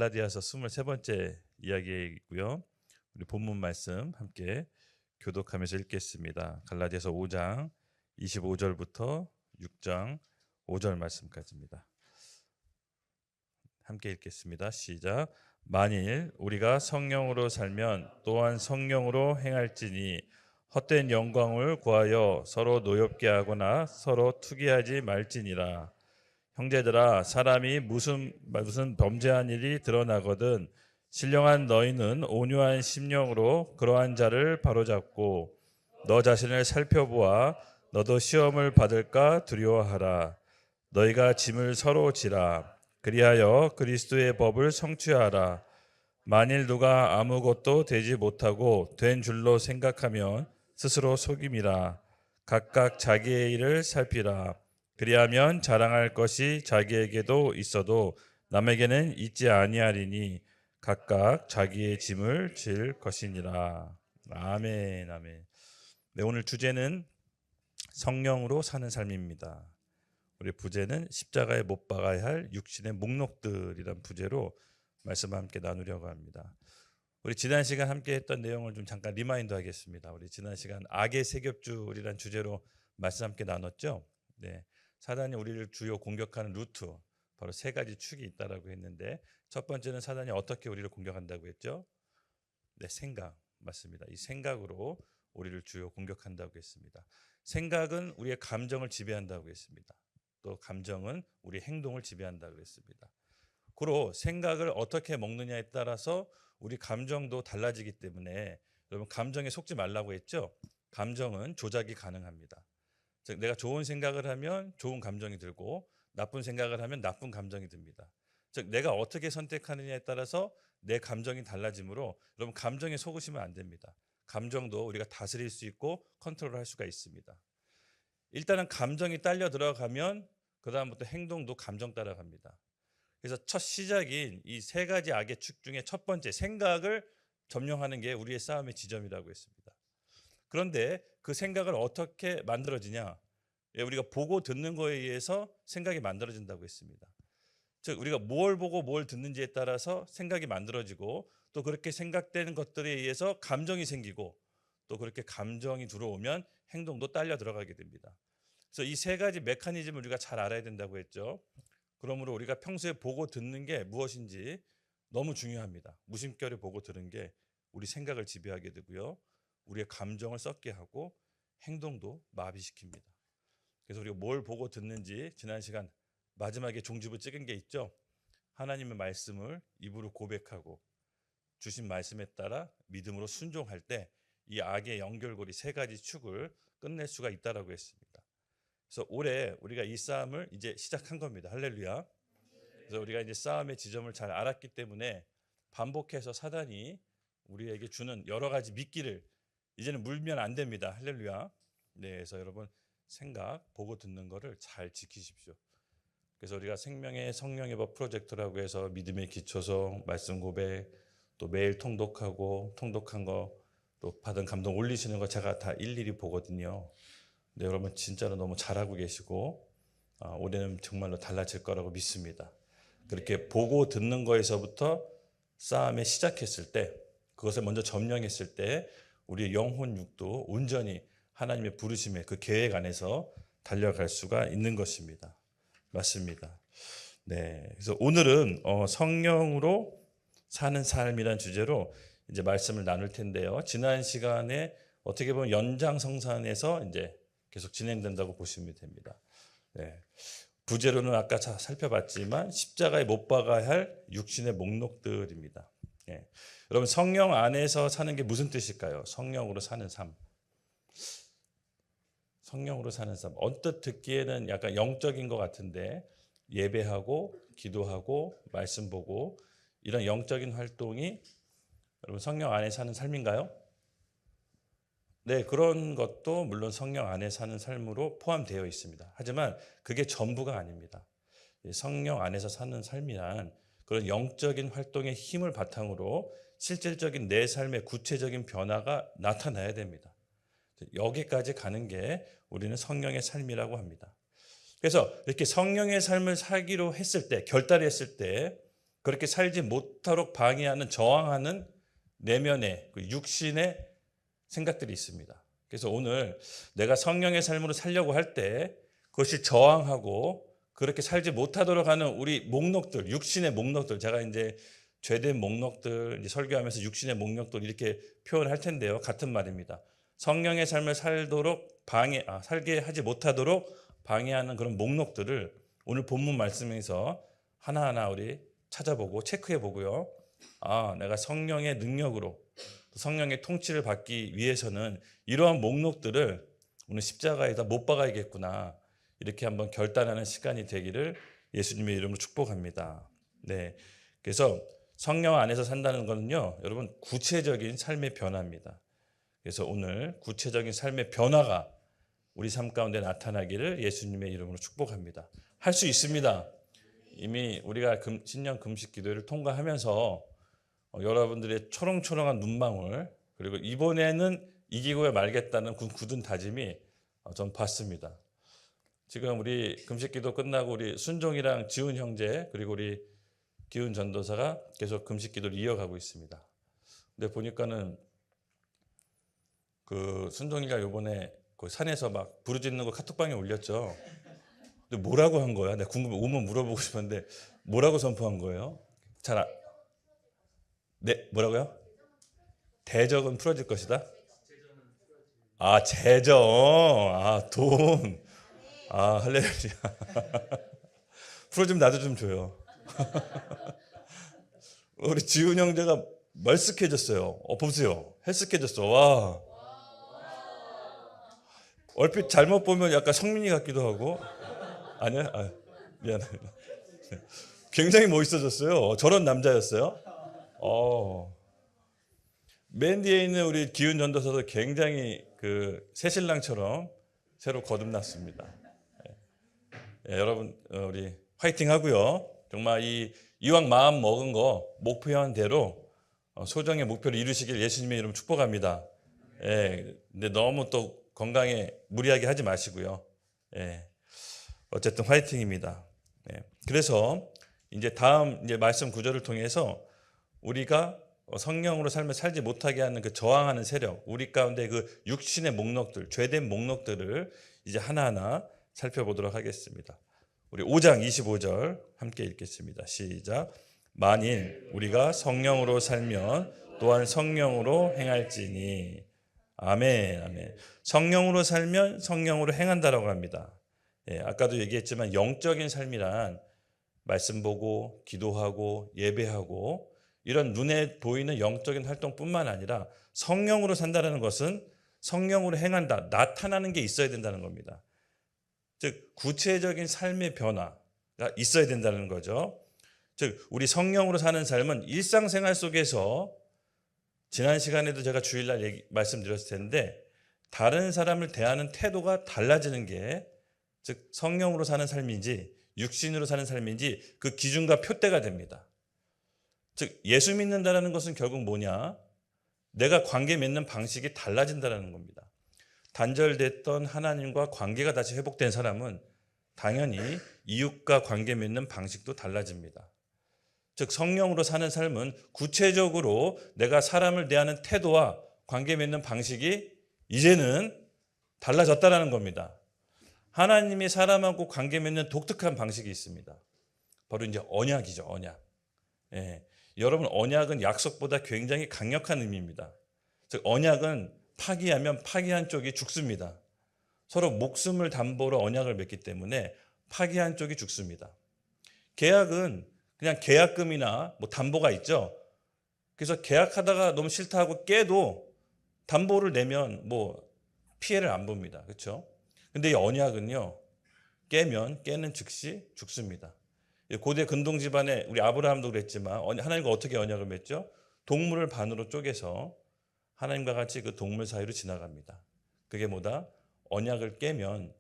갈라디아서 23번째 이야기이고요. 우리 본문 말씀 함께 교독하면서 읽겠습니다. 갈라디아서 5장 25절부터 6장 5절 말씀까지입니다. 함께 읽겠습니다. 시작. 만일 우리가 성령으로 살면 또한 성령으로 행할지니 헛된 영광을 구하여 서로 노엽게 하거나 서로 투기하지 말지니라. 형제들아, 사람이 무슨 범죄한 일이 드러나거든 신령한 너희는 온유한 심령으로 그러한 자를 바로잡고 너 자신을 살펴보아 너도 시험을 받을까 두려워하라. 너희가 짐을 서로 지라. 그리하여 그리스도의 법을 성취하라. 만일 누가 아무것도 되지 못하고 된 줄로 생각하면 스스로 속임이라. 각각 자기의 일을 살피라. 그리하면 자랑할 것이 자기에게도 있어도 남에게는 있지 아니하리니 각각 자기의 짐을 질 것이니라. 아멘, 아멘. 네, 오늘 주제는 성령으로 사는 삶입니다. 우리 부제는 십자가에 못 박아야 할 육신의 목록들이란 부제로 말씀을 함께 나누려고 합니다. 우리 지난 시간 함께 했던 내용을 좀 잠깐 리마인드 하겠습니다. 우리 지난 시간 악의 세겹줄이란 주제로 말씀 함께 나눴죠. 네, 사단이 우리를 주요 공격하는 루트, 바로 세 가지 축이 있다라고 했는데, 첫 번째는 사단이 어떻게 우리를 공격한다고 했죠? 네, 생각 맞습니다. 이 생각으로 우리를 주요 공격한다고 했습니다. 생각은 우리의 감정을 지배한다고 했습니다. 또 감정은 우리 행동을 지배한다고 했습니다. 고로 생각을 어떻게 먹느냐에 따라서 우리 감정도 달라지기 때문에, 여러분 감정에 속지 말라고 했죠? 감정은 조작이 가능합니다. 즉 내가 좋은 생각을 하면 좋은 감정이 들고 나쁜 생각을 하면 나쁜 감정이 듭니다. 즉 내가 어떻게 선택하느냐에 따라서 내 감정이 달라지므로 여러분 감정에 속으시면 안 됩니다. 감정도 우리가 다스릴 수 있고 컨트롤할 수가 있습니다. 일단은 감정이 딸려 들어가면 그 다음부터 행동도 감정 따라갑니다. 그래서 첫 시작인 이 세 가지 악의 축 중에 첫 번째 생각을 점령하는 게 우리의 싸움의 지점이라고 했습니다. 그런데 그 생각을 어떻게 만들어지냐? 우리가 보고 듣는 거에 의해서 생각이 만들어진다고 했습니다. 즉 우리가 뭘 보고 뭘 듣는지에 따라서 생각이 만들어지고, 또 그렇게 생각되는 것들에 의해서 감정이 생기고, 또 그렇게 감정이 들어오면 행동도 딸려 들어가게 됩니다. 그래서 이 세 가지 메커니즘을 우리가 잘 알아야 된다고 했죠. 그러므로 우리가 평소에 보고 듣는 게 무엇인지 너무 중요합니다. 무심결에 보고 들은 게 우리 생각을 지배하게 되고요, 우리의 감정을 썩게 하고 행동도 마비시킵니다. 그래서 우리가 뭘 보고 듣는지 지난 시간 마지막에 종집을 찍은 게 있죠. 하나님의 말씀을 입으로 고백하고 주신 말씀에 따라 믿음으로 순종할 때 이 악의 연결고리 세 가지 축을 끝낼 수가 있다라고 했습니다. 그래서 올해 우리가 이 싸움을 이제 시작한 겁니다. 할렐루야. 그래서 우리가 이제 싸움의 지점을 잘 알았기 때문에 반복해서 사단이 우리에게 주는 여러 가지 미끼를 이제는 물면 안 됩니다. 할렐루야. 네, 그래서 여러분 생각, 보고 듣는 거를 잘 지키십시오. 그래서 우리가 생명의 성령의 법 프로젝트라고 해서 믿음의 기초성, 말씀 고백, 또 매일 통독하고 통독한 거, 또 받은 감동 올리시는 거 제가 다 일일이 보거든요. 네, 여러분 진짜로 너무 잘하고 계시고 올해는 정말로 달라질 거라고 믿습니다. 그렇게 보고 듣는 거에서부터 싸움에 시작했을 때, 그것을 먼저 점령했을 때 우리의 영혼 육도 온전히 하나님의 부르심의 그 계획 안에서 달려갈 수가 있는 것입니다. 맞습니다. 네, 그래서 오늘은 성령으로 사는 삶이란 주제로 이제 말씀을 나눌 텐데요. 지난 시간에 어떻게 보면 연장성산에서 이제 계속 진행된다고 보시면 됩니다. 네. 부제로는 아까 살펴봤지만 십자가에 못 박아야 할 육신의 목록들입니다. 네. 여러분 성령 안에서 사는 게 무슨 뜻일까요? 성령으로 사는 삶. 성령으로 사는 삶. 언뜻 듣기에는 약간 영적인 것 같은데, 예배하고 기도하고 말씀 보고 이런 영적인 활동이 여러분 성령 안에 사는 삶인가요? 네, 그런 것도 물론 성령 안에 사는 삶으로 포함되어 있습니다. 하지만 그게 전부가 아닙니다. 성령 안에서 사는 삶이란 그런 영적인 활동의 힘을 바탕으로 실질적인 내 삶의 구체적인 변화가 나타나야 됩니다. 여기까지 가는 게 우리는 성령의 삶이라고 합니다. 그래서 이렇게 성령의 삶을 살기로 했을 때, 결단했을 때 그렇게 살지 못하도록 방해하는 저항하는 내면의 그 육신의 생각들이 있습니다. 그래서 오늘 내가 성령의 삶으로 살려고 할 때 그것이 저항하고 그렇게 살지 못하도록 하는 우리 목록들, 육신의 목록들, 제가 이제 죄된 목록들, 이제 설교하면서 육신의 목록들 이렇게 표현할 텐데요. 같은 말입니다. 성령의 삶을 살게 하지 못하도록 방해하는 그런 목록들을 오늘 본문 말씀에서 하나하나 우리 찾아보고 체크해 보고요. 내가 성령의 능력으로 성령의 통치를 받기 위해서는 이러한 목록들을 오늘 십자가에다 못 박아야겠구나. 이렇게 한번 결단하는 시간이 되기를 예수님의 이름으로 축복합니다. 네. 그래서 성령 안에서 산다는 것은요, 여러분 구체적인 삶의 변화입니다. 그래서 오늘 구체적인 삶의 변화가 우리 삶 가운데 나타나기를 예수님의 이름으로 축복합니다. 할 수 있습니다. 이미 우리가 신년 금식 기도를 통과하면서 여러분들의 초롱초롱한 눈망울, 그리고 이번에는 이기고 말겠다는 굳은 다짐이 전 봤습니다. 지금 우리 금식 기도 끝나고 우리 순종이랑 지훈 형제 그리고 우리 기훈 전도사가 계속 금식 기도를 이어가고 있습니다. 근데 보니까는 그 순종이가 이번에 그 산에서 막 부르짖는 거 카톡방에 올렸죠. 근데 뭐라고 한 거야? 내가 궁금해. 오면 물어보고 싶었는데 뭐라고 선포한 거예요? 네, 뭐라고요? 대적은 풀어질 것이다. 재정. 돈. 할렐루야. 풀어주면 나도 좀 줘요. 우리 지훈 형제가 멀쓱해졌어요. 보세요. 헬쓱해졌어. 와. 얼핏 잘못 보면 약간 성민이 같기도 하고. 아니야? 미안해. 굉장히 멋있어졌어요. 저런 남자였어요. 맨 뒤에 있는 우리 기훈 전도사도 굉장히 그 새신랑처럼 새로 거듭났습니다. 여러분 우리 화이팅 하고요. 정말 이왕 마음 먹은 거 목표한 대로 소정의 목표를 이루시길 예수님의 이름 축복합니다. 근데 너무 또 건강에 무리하게 하지 마시고요. 어쨌든 화이팅입니다. 그래서 이제 다음 이제 말씀 구절을 통해서 우리가 성령으로 삶을 살지 못하게 하는 그 저항하는 세력, 우리 가운데 그 육신의 목록들, 죄된 목록들을 이제 하나하나 살펴보도록 하겠습니다. 우리 5장 25절 함께 읽겠습니다. 시작. 만일 우리가 성령으로 살면 또한 성령으로 행할지니. 아멘, 아멘. 성령으로 살면 성령으로 행한다라고 합니다. 아까도 얘기했지만 영적인 삶이란 말씀 보고 기도하고 예배하고 이런 눈에 보이는 영적인 활동뿐만 아니라 성령으로 산다는 것은 성령으로 행한다, 나타나는 게 있어야 된다는 겁니다. 즉 구체적인 삶의 변화가 있어야 된다는 거죠. 즉 우리 성령으로 사는 삶은 일상생활 속에서 지난 시간에도 제가 주일날 말씀드렸을 텐데 다른 사람을 대하는 태도가 달라지는 게 즉 성령으로 사는 삶인지 육신으로 사는 삶인지 그 기준과 표대가 됩니다. 즉 예수 믿는다는 것은 결국 뭐냐? 내가 관계 맺는 방식이 달라진다는 겁니다. 단절됐던 하나님과 관계가 다시 회복된 사람은 당연히 이웃과 관계 맺는 방식도 달라집니다. 즉 성령으로 사는 삶은 구체적으로 내가 사람을 대하는 태도와 관계 맺는 방식이 이제는 달라졌다는 겁니다. 하나님이 사람하고 관계 맺는 독특한 방식이 있습니다. 바로 이제 언약이죠. 언약. 여러분 언약은 약속보다 굉장히 강력한 의미입니다. 즉 언약은 파기하면 파기한 쪽이 죽습니다. 서로 목숨을 담보로 언약을 맺기 때문에 파기한 쪽이 죽습니다. 계약은 그냥 계약금이나 뭐 담보가 있죠. 그래서 계약하다가 너무 싫다 하고 깨도 담보를 내면 뭐 피해를 안 봅니다. 그렇죠? 근데 이 언약은요. 깨는 즉시 죽습니다. 고대 근동 집안에 우리 아브라함도 그랬지만 하나님과 어떻게 언약을 맺죠? 동물을 반으로 쪼개서 하나님과 같이 그 동물 사이로 지나갑니다. 그게 뭐다? 언약을 깨면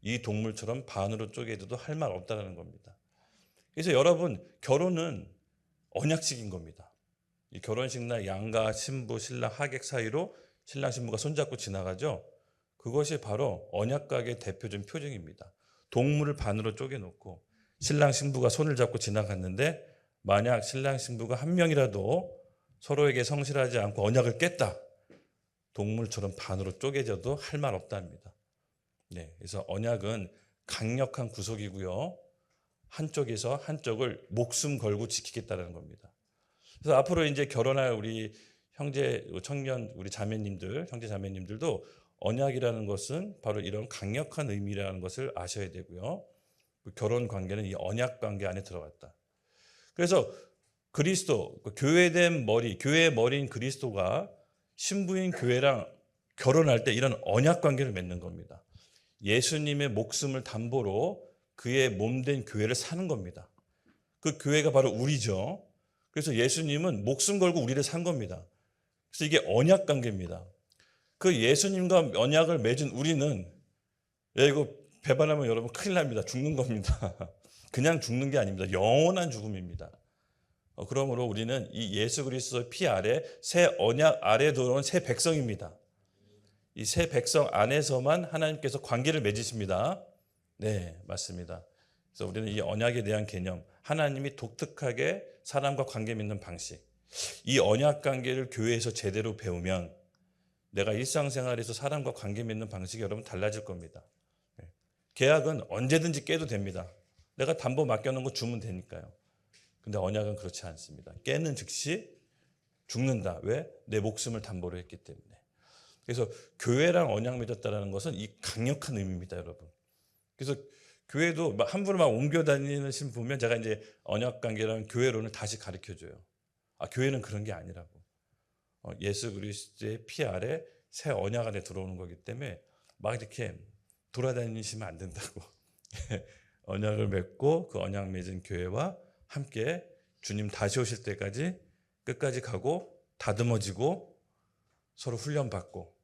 이 동물처럼 반으로 쪼개져도 할 말 없다는 겁니다. 그래서 여러분 결혼은 언약식인 겁니다. 이 결혼식 날 양가 신부 신랑 하객 사이로 신랑 신부가 손잡고 지나가죠. 그것이 바로 언약각의 대표적인 표징입니다. 동물을 반으로 쪼개놓고 신랑 신부가 손을 잡고 지나갔는데 만약 신랑 신부가 한 명이라도 서로에게 성실하지 않고 언약을 깼다, 동물처럼 반으로 쪼개져도 할 말 없답니다. 네, 그래서 언약은 강력한 구속이고요, 한쪽에서 한쪽을 목숨 걸고 지키겠다는 겁니다. 그래서 앞으로 이제 결혼할 우리 형제 청년 우리 자매님들, 형제 자매님들도 언약이라는 것은 바로 이런 강력한 의미라는 것을 아셔야 되고요. 결혼 관계는 이 언약 관계 안에 들어갔다. 그래서 그리스도, 교회된 머리, 교회의 머리인 그리스도가 신부인 교회랑 결혼할 때 이런 언약 관계를 맺는 겁니다. 예수님의 목숨을 담보로 그의 몸된 교회를 사는 겁니다. 그 교회가 바로 우리죠. 그래서 예수님은 목숨 걸고 우리를 산 겁니다. 그래서 이게 언약 관계입니다. 그 예수님과 언약을 맺은 우리는, 이거 배반하면 여러분 큰일 납니다. 죽는 겁니다. 그냥 죽는 게 아닙니다. 영원한 죽음입니다. 그러므로 우리는 이 예수 그리스도의 피 아래, 새 언약 아래 들어온 새 백성입니다. 이 새 백성 안에서만 하나님께서 관계를 맺으십니다. 네, 맞습니다. 그래서 우리는 이 언약에 대한 개념, 하나님이 독특하게 사람과 관계 맺는 방식, 이 언약 관계를 교회에서 제대로 배우면 내가 일상생활에서 사람과 관계 맺는 방식이 여러분 달라질 겁니다. 계약은 언제든지 깨도 됩니다. 내가 담보 맡겨놓은 거 주면 되니까요. 근데 언약은 그렇지 않습니다. 깨는 즉시 죽는다. 왜? 내 목숨을 담보로 했기 때문에. 그래서 교회랑 언약 맺었다는 것은 이 강력한 의미입니다, 여러분. 그래서 교회도 함부로 막 옮겨 다니는 신 보면 제가 이제 언약 관계라는 교회론을 다시 가르쳐 줘요. 교회는 그런 게 아니라고. 예수 그리스도의 피 아래 새 언약 안에 들어오는 거기 때문에 막 이렇게 돌아다니시면 안 된다고. 언약을 맺고 그 언약 맺은 교회와 함께 주님 다시 오실 때까지 끝까지 가고 다듬어지고 서로 훈련받고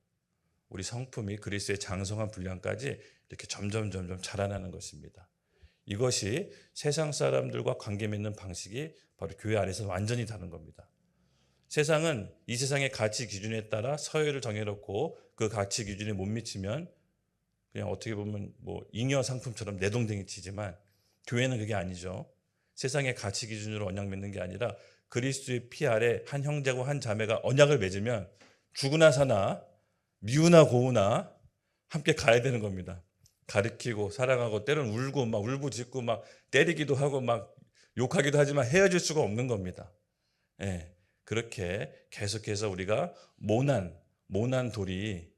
우리 성품이 그리스도의 장성한 분량까지 이렇게 점점 자라나는 것입니다. 이것이 세상 사람들과 관계 맺는 방식이 바로 교회 안에서 완전히 다른 겁니다. 세상은 이 세상의 가치 기준에 따라 서열을 정해놓고 그 가치 기준에 못 미치면 그냥 어떻게 보면 뭐 잉여 상품처럼 내동댕이 치지만 교회는 그게 아니죠. 세상의 가치 기준으로 언약 맺는 게 아니라 그리스도의 피 아래 한 형제고 한 자매가 언약을 맺으면 죽으나 사나 미우나 고우나 함께 가야 되는 겁니다. 가르치고 사랑하고 때로는 울고 막 울부짖고 막 때리기도 하고 막 욕하기도 하지만 헤어질 수가 없는 겁니다. 예, 그렇게 계속해서 우리가 모난 돌이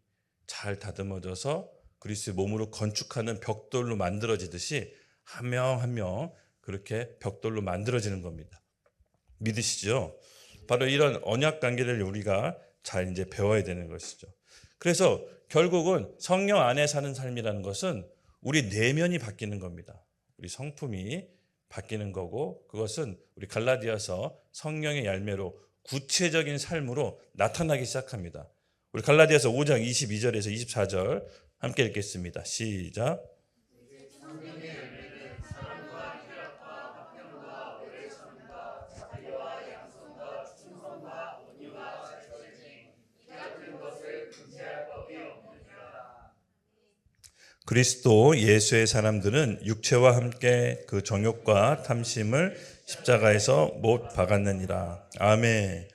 잘 다듬어져서 그리스도의 몸으로 건축하는 벽돌로 만들어지듯이 한 명 한 명 그렇게 벽돌로 만들어지는 겁니다. 믿으시죠? 바로 이런 언약 관계를 우리가 잘 이제 배워야 되는 것이죠. 그래서 결국은 성령 안에 사는 삶이라는 것은 우리 내면이 바뀌는 겁니다. 우리 성품이 바뀌는 거고 그것은 우리 갈라디아서 성령의 열매로 구체적인 삶으로 나타나기 시작합니다. 우리 갈라디아서 5장 22절에서 24절 함께 읽겠습니다. 시작. 그리스도 예수의 사람들은 육체와 함께 그 정욕과 탐심을 십자가에서 못 박았느니라. 아멘.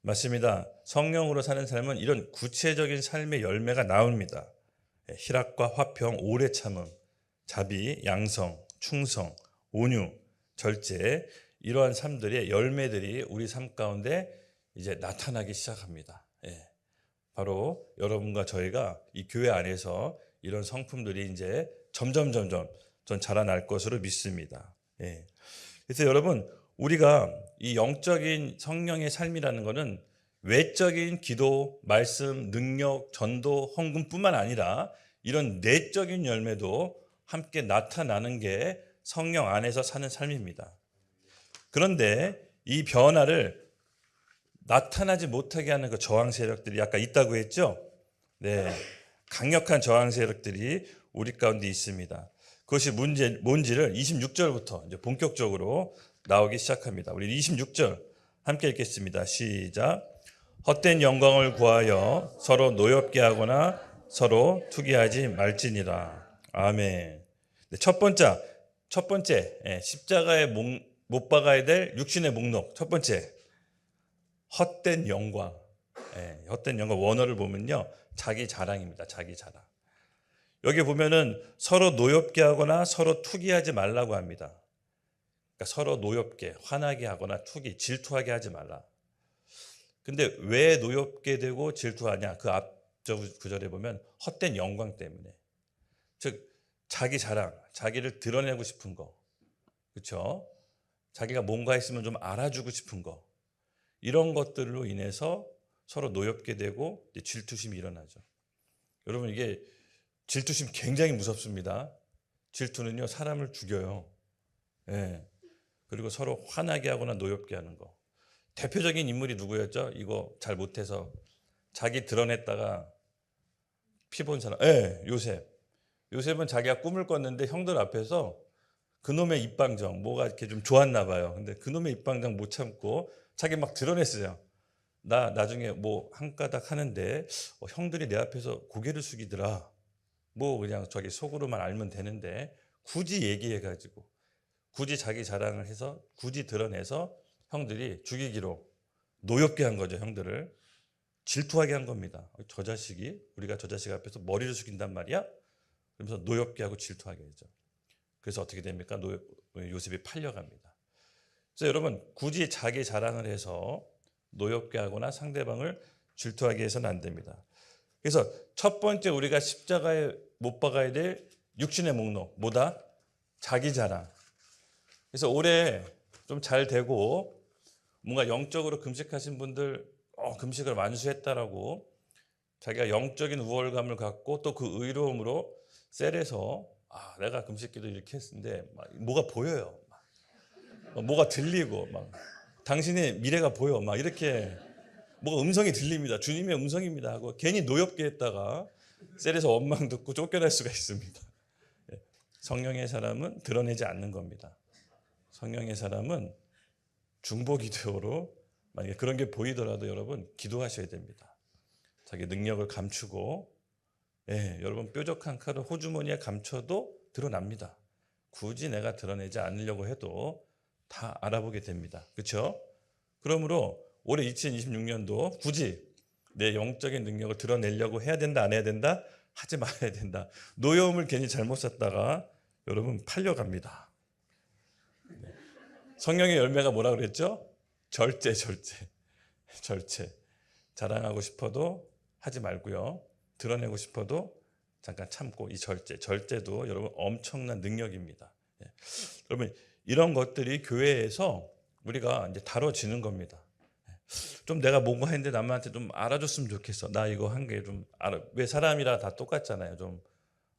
맞습니다. 성령으로 사는 삶은 이런 구체적인 삶의 열매가 나옵니다. 희락과 화평, 오래 참음, 자비, 양성, 충성, 온유, 절제, 이러한 삶들의 열매들이 우리 삶 가운데 이제 나타나기 시작합니다. 바로 여러분과 저희가 이 교회 안에서 이런 성품들이 이제 점점 전 자라날 것으로 믿습니다. 그래서 여러분, 우리가 이 영적인 성령의 삶이라는 것은 외적인 기도, 말씀, 능력, 전도, 헌금뿐만 아니라 이런 내적인 열매도 함께 나타나는 게 성령 안에서 사는 삶입니다. 그런데 이 변화를 나타나지 못하게 하는 그 저항 세력들이 아까 있다고 했죠? 네, 강력한 저항 세력들이 우리 가운데 있습니다. 그것이 뭔지를 26절부터 이제 본격적으로 나오기 시작합니다. 우리 26절 함께 읽겠습니다. 시작. 헛된 영광을 구하여 서로 노엽게 하거나 서로 투기하지 말지니라. 아멘. 첫 번째 십자가의 못 박아야 될 육신의 목록. 첫 번째, 헛된 영광. 헛된 영광 원어를 보면요, 자기 자랑입니다. 자기 자랑. 여기 보면은 서로 노엽게 하거나 서로 투기하지 말라고 합니다. 그러니까 서로 노엽게, 화나게 하거나 투기, 질투하게 하지 말라. 근데 왜 노엽게 되고 질투하냐? 그 앞쪽 구절에 보면 헛된 영광 때문에. 즉 자기 자랑, 자기를 드러내고 싶은 거. 그렇죠? 자기가 뭔가 있으면 좀 알아주고 싶은 거. 이런 것들로 인해서 서로 노엽게 되고 질투심이 일어나죠. 여러분, 이게 질투심 굉장히 무섭습니다. 질투는요, 사람을 죽여요. 예. 그리고 서로 화나게 하거나 노엽게 하는 거. 대표적인 인물이 누구였죠? 이거 잘 못해서 자기 드러냈다가 피 본 사람. 요셉. 요셉은 자기가 꿈을 꿨는데 형들 앞에서 그놈의 입방정, 뭐가 이렇게 좀 좋았나 봐요. 근데 그놈의 입방정 못 참고 자기 막 드러냈어요. 나 나중에 뭐 한 가닥 하는데 형들이 내 앞에서 고개를 숙이더라. 뭐 그냥 저기 속으로만 알면 되는데 굳이 얘기해가지고 굳이 자기 자랑을 해서 굳이 드러내서 형들이 죽이기로 노엽게 한 거죠. 형들을 질투하게 한 겁니다. 저 자식이, 우리가 저 자식 앞에서 머리를 숙인단 말이야? 그러면서 노엽게 하고 질투하게 되죠. 그래서 어떻게 됩니까? 요셉이 팔려갑니다. 그래서 여러분, 굳이 자기 자랑을 해서 노엽게 하거나 상대방을 질투하게 해서는 안 됩니다. 그래서 첫 번째 우리가 십자가에 못 박아야 될 육신의 목록, 뭐다? 자기 자랑. 그래서 올해 좀 잘 되고 뭔가 영적으로 금식하신 분들 금식을 완수했다라고 자기가 영적인 우월감을 갖고 또 그 의로움으로 셀에서 내가 금식기도 이렇게 했는데 뭐가 보여요. 뭐가 들리고 막 당신의 미래가 보여. 막 이렇게 뭐가 음성이 들립니다. 주님의 음성입니다 하고 괜히 노엽게 했다가 셀에서 원망 듣고 쫓겨날 수가 있습니다. 성령의 사람은 드러내지 않는 겁니다. 성령의 사람은 중보기도로 만약에 그런 게 보이더라도 여러분 기도하셔야 됩니다. 자기 능력을 감추고 여러분 뾰족한 칼을 호주머니에 감춰도 드러납니다. 굳이 내가 드러내지 않으려고 해도 다 알아보게 됩니다. 그렇죠? 그러므로 올해 2026년도 굳이 내 영적인 능력을 드러내려고 해야 된다, 안 해야 된다? 하지 말아야 된다. 노여움을 괜히 잘못 샀다가 여러분 팔려갑니다. 성령의 열매가 뭐라 그랬죠? 절제. 자랑하고 싶어도 하지 말고요. 드러내고 싶어도 잠깐 참고 이 절제도 여러분 엄청난 능력입니다. 여러분 이런 것들이 교회에서 우리가 이제 다뤄지는 겁니다. 좀 내가 뭔가 했는데 남한테 좀 알아줬으면 좋겠어. 나 이거 한 게 좀 알아. 왜 사람이라 다 똑같잖아요. 좀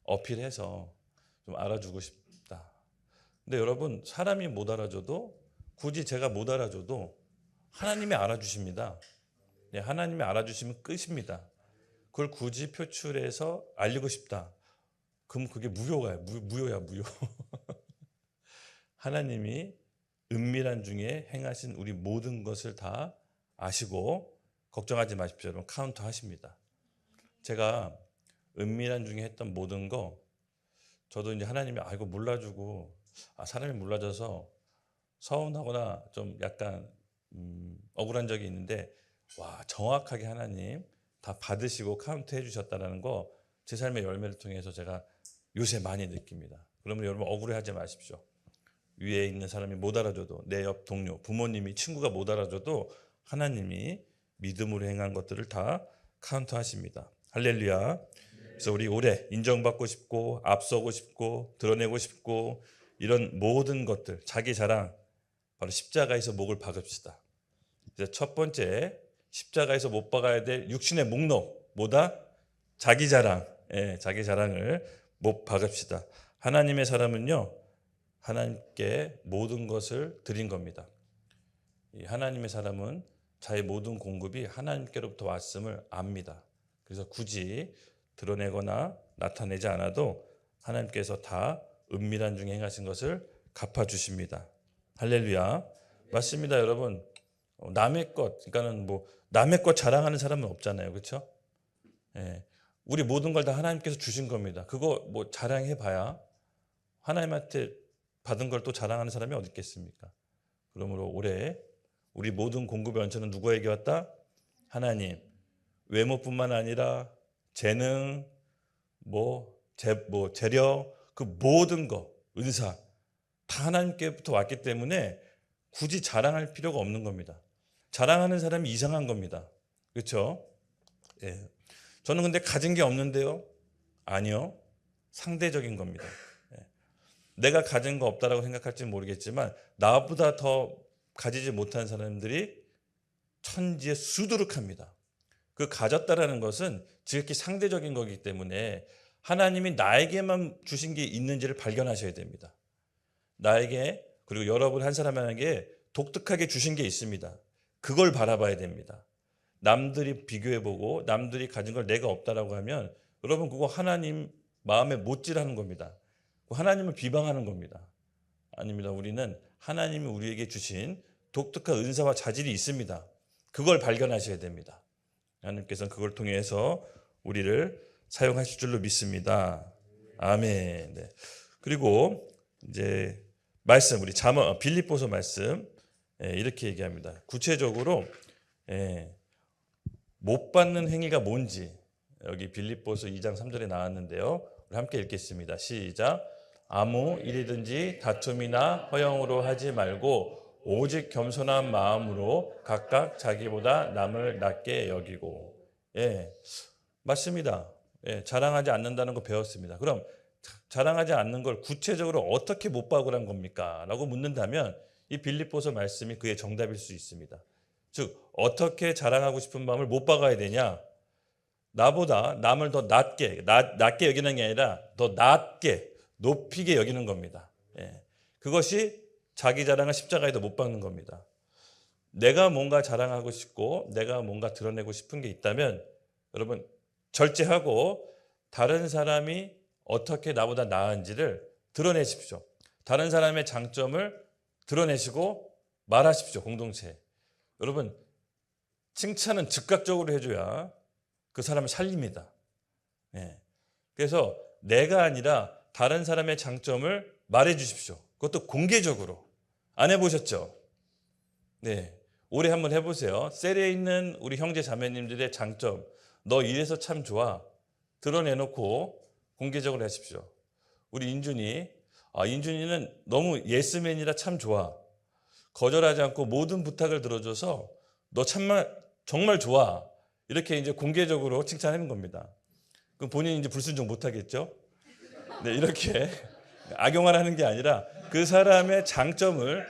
어필해서 좀 알아주고 싶다. 근데 여러분 사람이 못 알아줘도 굳이 제가 못 알아줘도 하나님이 알아주십니다. 하나님이 알아주시면 끝입니다. 그걸 굳이 표출해서 알리고 싶다. 그럼 그게 무효야. 하나님이 은밀한 중에 행하신 우리 모든 것을 다 아시고 걱정하지 마십시오. 여러분 카운터 하십니다. 제가 은밀한 중에 했던 모든 거 저도 이제 하나님이 이거 몰라주고 사람이 몰라줘서 서운하거나 좀 약간 억울한 적이 있는데 정확하게 하나님 다 받으시고 카운트 해주셨다는 거 제 삶의 열매를 통해서 제가 요새 많이 느낍니다. 그러면 여러분 억울해하지 마십시오. 위에 있는 사람이 못 알아줘도 내 옆 동료, 부모님이, 친구가 못 알아줘도 하나님이 믿음으로 행한 것들을 다 카운트하십니다. 할렐루야. 그래서 우리 올해 인정받고 싶고 앞서고 싶고 드러내고 싶고 이런 모든 것들 자기 자랑 바로 십자가에서 목을 박읍시다. 그래서 첫 번째 십자가에서 못 박아야 될 육신의 목록 뭐다? 자기 자랑. 자기 자랑을 못 박읍시다. 하나님의 사람은요 하나님께 모든 것을 드린 겁니다. 하나님의 사람은 자의 모든 공급이 하나님께로부터 왔음을 압니다. 그래서 굳이 드러내거나 나타내지 않아도 하나님께서 다 은밀한 중에 행하신 것을 갚아주십니다. 할렐루야. 맞습니다, 여러분. 남의 것, 그러니까는 뭐 남의 것 자랑하는 사람은 없잖아요, 그렇죠? 우리 모든 걸 다 하나님께서 주신 겁니다. 그거 뭐 자랑해봐야 하나님한테 받은 걸 또 자랑하는 사람이 어디 있겠습니까? 그러므로 올해 우리 모든 공급의 원천은 누구에게 왔다? 하나님. 외모뿐만 아니라 재능, 재력, 그 모든 거, 은사 다 하나님께부터 왔기 때문에 굳이 자랑할 필요가 없는 겁니다. 자랑하는 사람이 이상한 겁니다. 그렇죠? 예. 저는 근데 가진 게 없는데요? 아니요. 상대적인 겁니다. 예. 내가 가진 거 없다라고 생각할지 모르겠지만 나보다 더 가지지 못한 사람들이 천지에 수두룩합니다. 그 가졌다라는 것은 지극히 상대적인 거기 때문에 하나님이 나에게만 주신 게 있는지를 발견하셔야 됩니다. 나에게 그리고 여러분 한 사람에게 독특하게 주신 게 있습니다. 그걸 바라봐야 됩니다. 남들이 비교해보고 남들이 가진 걸 내가 없다라고 하면 여러분 그거 하나님 마음에 못질하는 겁니다. 하나님을 비방하는 겁니다. 아닙니다. 우리는 하나님이 우리에게 주신 독특한 은사와 자질이 있습니다. 그걸 발견하셔야 됩니다. 하나님께서는 그걸 통해서 우리를 사용하실 줄로 믿습니다. 아멘. 네. 그리고 이제 말씀 우리 빌립보서 말씀 이렇게 얘기합니다. 구체적으로 못 받는 행위가 뭔지 여기 빌립보서 2장 3절에 나왔는데요. 우리 함께 읽겠습니다. 시작. 아무 일이든지 다툼이나 허영으로 하지 말고 오직 겸손한 마음으로 각각 자기보다 남을 낮게 여기고. 맞습니다. 자랑하지 않는다는 거 배웠습니다. 그럼 자랑하지 않는 걸 구체적으로 어떻게 못 박으란 겁니까? 라고 묻는다면 이 빌립보서 말씀이 그의 정답일 수 있습니다. 즉 어떻게 자랑하고 싶은 마음을 못 박아야 되냐? 나보다 남을 더 낮게 여기는 게 아니라 더 낮게 높이게 여기는 겁니다. 그것이 자기 자랑을 십자가에도 못 박는 겁니다. 내가 뭔가 자랑하고 싶고 내가 뭔가 드러내고 싶은 게 있다면 여러분 절제하고 다른 사람이 어떻게 나보다 나은지를 드러내십시오. 다른 사람의 장점을 드러내시고 말하십시오. 공동체에. 여러분 칭찬은 즉각적으로 해줘야 그 사람을 살립니다. 그래서 내가 아니라 다른 사람의 장점을 말해 주십시오. 그것도 공개적으로. 안 해보셨죠? 네, 올해 한번 해보세요. 셀에 있는 우리 형제 자매님들의 장점, 너 이래서 참 좋아. 드러내놓고 공개적으로 하십시오. 우리 인준이는 너무 예스맨이라 참 좋아. 거절하지 않고 모든 부탁을 들어줘서 너 정말 좋아. 이렇게 이제 공개적으로 칭찬하는 겁니다. 그럼 본인이 이제 불순종 못하겠죠? 네, 이렇게 악용하라는 게 아니라 그 사람의 장점을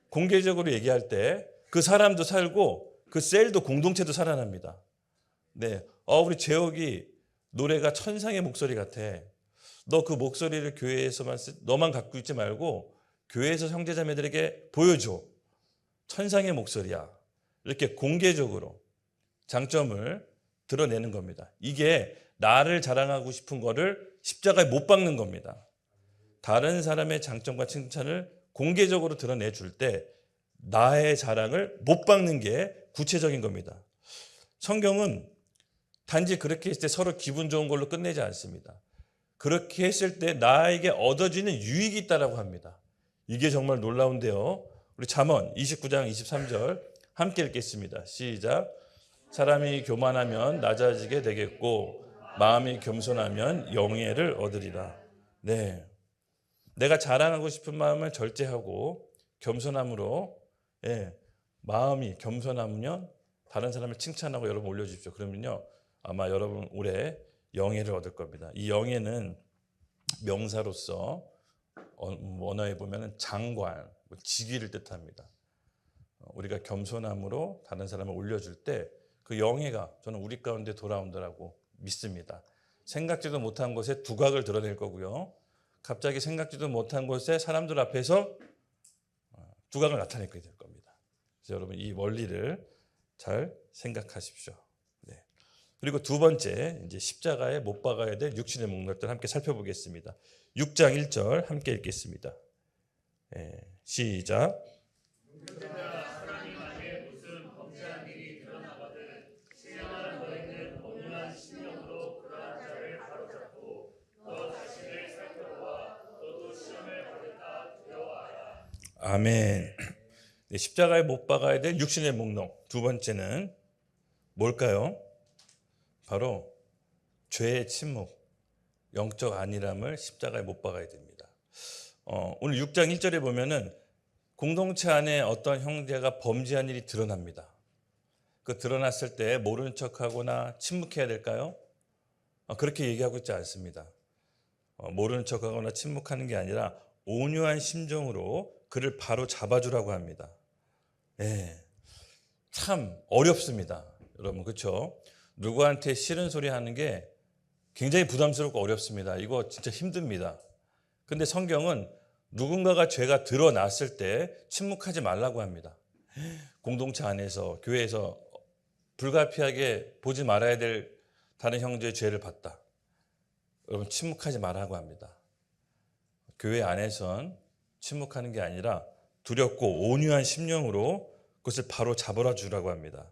공개적으로 얘기할 때 그 사람도 살고 그 셀도 공동체도 살아납니다. 네, 우리 재혁이 노래가 천상의 목소리 같아. 너 그 목소리를 교회에서만 너만 갖고 있지 말고 교회에서 형제자매들에게 보여줘. 천상의 목소리야. 이렇게 공개적으로 장점을 드러내는 겁니다. 이게 나를 자랑하고 싶은 거를 십자가에 못 박는 겁니다. 다른 사람의 장점과 칭찬을 공개적으로 드러내 줄 때 나의 자랑을 못 박는 게 구체적인 겁니다. 성경은 단지 그렇게 했을 때 서로 기분 좋은 걸로 끝내지 않습니다. 그렇게 했을 때 나에게 얻어지는 유익이 있다라고 합니다. 이게 정말 놀라운데요. 우리 잠언 29장 23절 함께 읽겠습니다. 시작. 사람이 교만하면 낮아지게 되겠고 마음이 겸손하면 영예를 얻으리라. 네, 내가 자랑하고 싶은 마음을 절제하고 겸손함으로 마음이 겸손하면 다른 사람을 칭찬하고 여러분 올려주십시오. 그러면요 아마 여러분 올해 영예를 얻을 겁니다. 이 영예는 명사로서 원어에 보면 장관, 직위를 뜻합니다. 우리가 겸손함으로 다른 사람을 올려줄 때 그 영예가 저는 우리 가운데 돌아온다라고 믿습니다. 생각지도 못한 곳에 두각을 드러낼 거고요. 갑자기 생각지도 못한 곳에 사람들 앞에서 두각을 나타내게 될 겁니다. 그래서 여러분 이 원리를 잘 생각하십시오. 네. 그리고 두 번째 이제 십자가에 못 박아야 될 육신의 목록들 함께 살펴보겠습니다. 6장 1절 함께 읽겠습니다. 시작. 아멘. 십자가에 못 박아야 될 육신의 목록. 두 번째는 뭘까요? 바로 죄의 침묵, 영적 안일함을 십자가에 못 박아야 됩니다. 오늘 6장 1절에 보면은 공동체 안에 어떤 형제가 범죄한 일이 드러납니다. 그 드러났을 때 모르는 척하거나 침묵해야 될까요? 그렇게 얘기하고 있지 않습니다. 모르는 척하거나 침묵하는 게 아니라 온유한 심정으로 그를 바로 잡아주라고 합니다. 예, 참 어렵습니다. 여러분, 그렇죠? 누구한테 싫은 소리 하는 게 굉장히 부담스럽고 어렵습니다. 이거 진짜 힘듭니다. 근데 성경은 누군가가 죄가 드러났을 때 침묵하지 말라고 합니다. 공동체 안에서, 교회에서 불가피하게 보지 말아야 될 다른 형제의 죄를 봤다. 여러분, 침묵하지 말라고 합니다. 교회 안에선 침묵하는 게 아니라 두렵고 온유한 심령으로 그것을 바로 잡아라 주라고 합니다.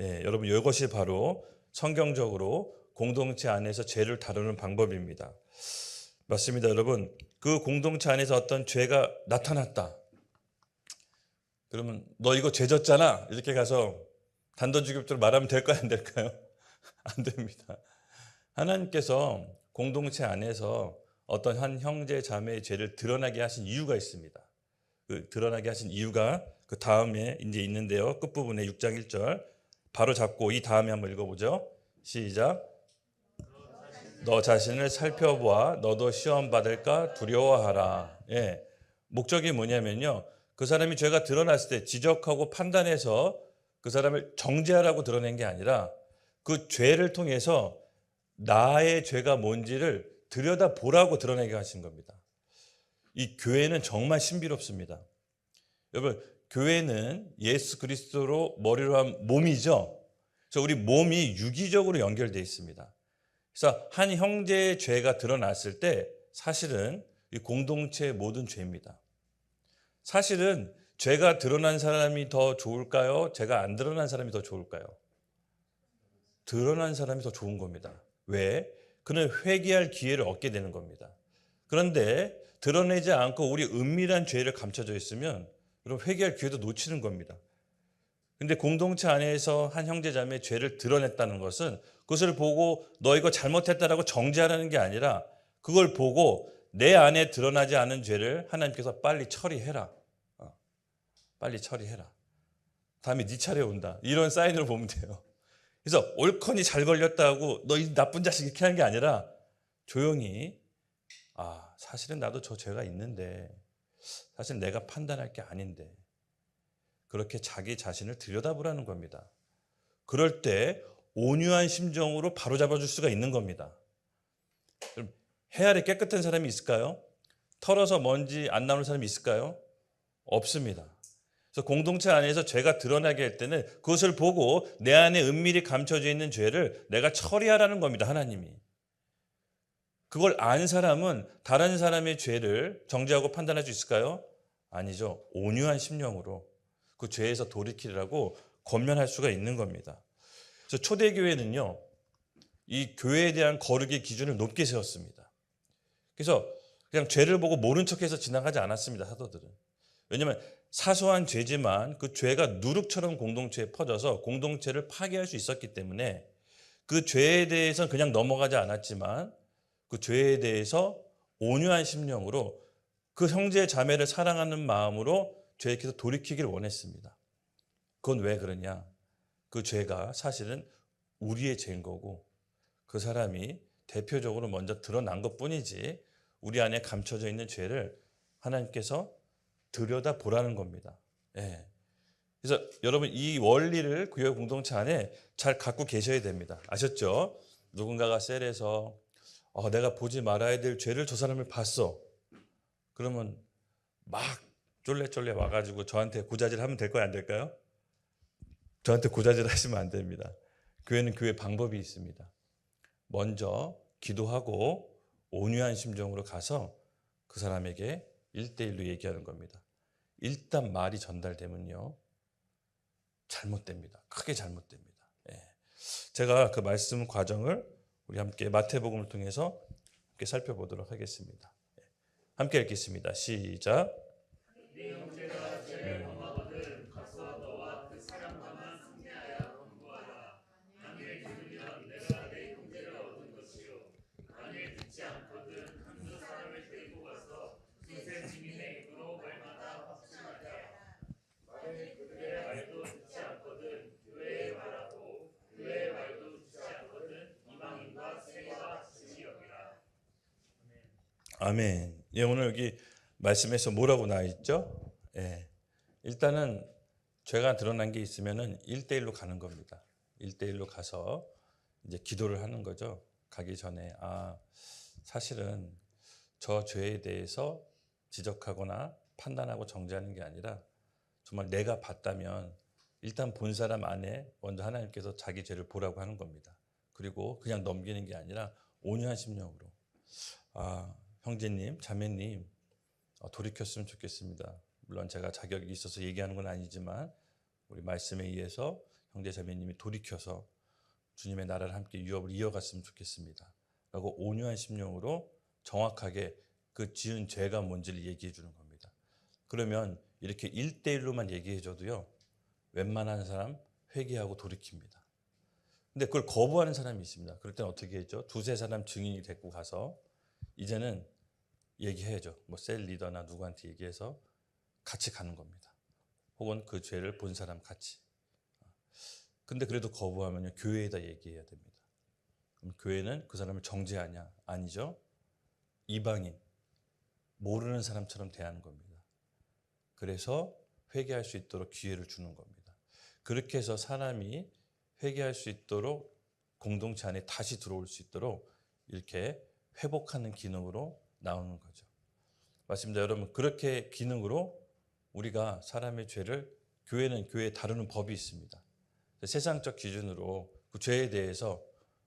예, 여러분, 이것이 바로 성경적으로 공동체 안에서 죄를 다루는 방법입니다. 맞습니다, 여러분. 그 공동체 안에서 어떤 죄가 나타났다. 그러면 너 이거 죄 졌잖아. 이렇게 가서 단도직입적으로 말하면 될까요, 안 될까요? 안 됩니다. 하나님께서 공동체 안에서 어떤 한 형제 자매의 죄를 드러나게 하신 이유가 있습니다. 그 드러나게 하신 이유가 그 다음에 이제 있는데요. 끝부분에 6장 1절 바로 잡고 이 다음에 한번 읽어보죠. 시작. 너 자신을 살펴보아 너도 시험 받을까 두려워하라. 예, 목적이 뭐냐면요. 그 사람이 죄가 드러났을 때 지적하고 판단해서 그 사람을 정죄하라고 드러낸 게 아니라 그 죄를 통해서 나의 죄가 뭔지를 들여다보라고 드러내게 하신 겁니다. 이 교회는 정말 신비롭습니다. 여러분, 교회는 예수 그리스도로 머리로 한 몸이죠. 그래서 우리 몸이 유기적으로 연결되어 있습니다. 그래서 한 형제의 죄가 드러났을 때 사실은 이 공동체의 모든 죄입니다. 사실은 죄가 드러난 사람이 더 좋을까요? 죄가 안 드러난 사람이 더 좋을까요? 드러난 사람이 더 좋은 겁니다. 왜? 그는 회개할 기회를 얻게 되는 겁니다. 그런데 드러내지 않고 우리 은밀한 죄를 감춰져 있으면 그럼 회개할 기회도 놓치는 겁니다. 근데 공동체 안에서 한 형제자매의 죄를 드러냈다는 것은 그것을 보고 너 이거 잘못했다라고 정죄하라는 게 아니라 그걸 보고 내 안에 드러나지 않은 죄를 하나님께서 빨리 처리해라. 빨리 처리해라. 다음에 네 차례 온다. 이런 사인으로 보면 돼요. 그래서 옳거니 잘 걸렸다고 너 이 나쁜 자식 이렇게 하는 게 아니라 조용히 사실은 나도 저 죄가 있는데 사실 내가 판단할 게 아닌데 그렇게 자기 자신을 들여다보라는 겁니다. 그럴 때 온유한 심정으로 바로잡아줄 수가 있는 겁니다. 해 아래 깨끗한 사람이 있을까요? 털어서 먼지 안 나오는 사람이 있을까요? 없습니다. 그래서 공동체 안에서 죄가 드러나게 할 때는 그것을 보고 내 안에 은밀히 감춰져 있는 죄를 내가 처리하라는 겁니다. 하나님이. 그걸 안 사람은 다른 사람의 죄를 정죄하고 판단할 수 있을까요? 아니죠. 온유한 심령으로 그 죄에서 돌이키라고 권면할 수가 있는 겁니다. 그래서 초대교회는요, 이 교회에 대한 거룩의 기준을 높게 세웠습니다. 그래서 그냥 죄를 보고 모른 척해서 지나가지 않았습니다. 사도들은. 왜냐하면 사소한 죄지만 그 죄가 누룩처럼 공동체에 퍼져서 공동체를 파괴할 수 있었기 때문에 그 죄에 대해서는 그냥 넘어가지 않았지만 그 죄에 대해서 온유한 심령으로 그 형제 자매를 사랑하는 마음으로 죄에서 돌이키기를 원했습니다. 그건 왜 그러냐? 그 죄가 사실은 우리의 죄인 거고 그 사람이 대표적으로 먼저 드러난 것뿐이지 우리 안에 감춰져 있는 죄를 하나님께서 들여다보라는 겁니다. 예. 그래서 여러분 이 원리를 교회 공동체 안에 잘 갖고 계셔야 됩니다. 아셨죠? 누군가가 셀에서 내가 보지 말아야 될 죄를 저 사람을 봤어. 그러면 막 쫄래쫄래 와가지고 저한테 고자질 하면 될까요? 안 될까요? 저한테 고자질 하시면 안 됩니다. 교회는 교회 방법이 있습니다. 먼저 기도하고 온유한 심정으로 가서 그 사람에게 1대1로 얘기하는 겁니다. 일단 말이 전달되면요. 잘못됩니다. 크게 잘못됩니다. 예. 제가 그 말씀 과정을 우리 함께 마태복음을 통해서 함께 살펴보도록 하겠습니다. 함께 읽겠습니다. 시작. 아멘. 예, 오늘 여기 말씀에서 뭐라고 나와 있죠? 예. 일단은 죄가 드러난 게 있으면은 1대1로 가는 겁니다. 1대1로 가서 이제 기도를 하는 거죠. 가기 전에 사실은 저 죄에 대해서 지적하거나 판단하고 정죄하는 게 아니라 정말 내가 봤다면 일단 본 사람 안에 먼저 하나님께서 자기 죄를 보라고 하는 겁니다. 그리고 그냥 넘기는 게 아니라 온유한 심령으로 형제님, 자매님 돌이켰으면 좋겠습니다. 물론 제가 자격이 있어서 얘기하는 건 아니지만 우리 말씀에 의해서 형제 자매님이 돌이켜서 주님의 나라를 함께 유업을 이어갔으면 좋겠습니다. 라고 온유한 심령으로 정확하게 그 지은 죄가 뭔지를 얘기해 주는 겁니다. 그러면 이렇게 1대1로만 얘기해 줘도요, 웬만한 사람 회개하고 돌이킵니다. 근데 그걸 거부하는 사람이 있습니다. 그럴 때는 어떻게 했죠? 두세 사람 증인이 데리고 가서 이제는 얘기해야죠. 셀 리더나 누구한테 얘기해서 같이 가는 겁니다. 혹은 그 죄를 본 사람 같이. 근데 그래도 거부하면요, 교회에다 얘기해야 됩니다. 그럼 교회는 그 사람을 정죄하냐? 아니죠. 이방인, 모르는 사람처럼 대하는 겁니다. 그래서 회개할 수 있도록 기회를 주는 겁니다. 그렇게 해서 사람이 회개할 수 있도록 공동체 안에 다시 들어올 수 있도록 이렇게 회복하는 기능으로 나오는 거죠. 맞습니다. 여러분, 그렇게 기능으로 우리가 사람의 죄를 교회는 교회에 다루는 법이 있습니다. 세상적 기준으로 그 죄에 대해서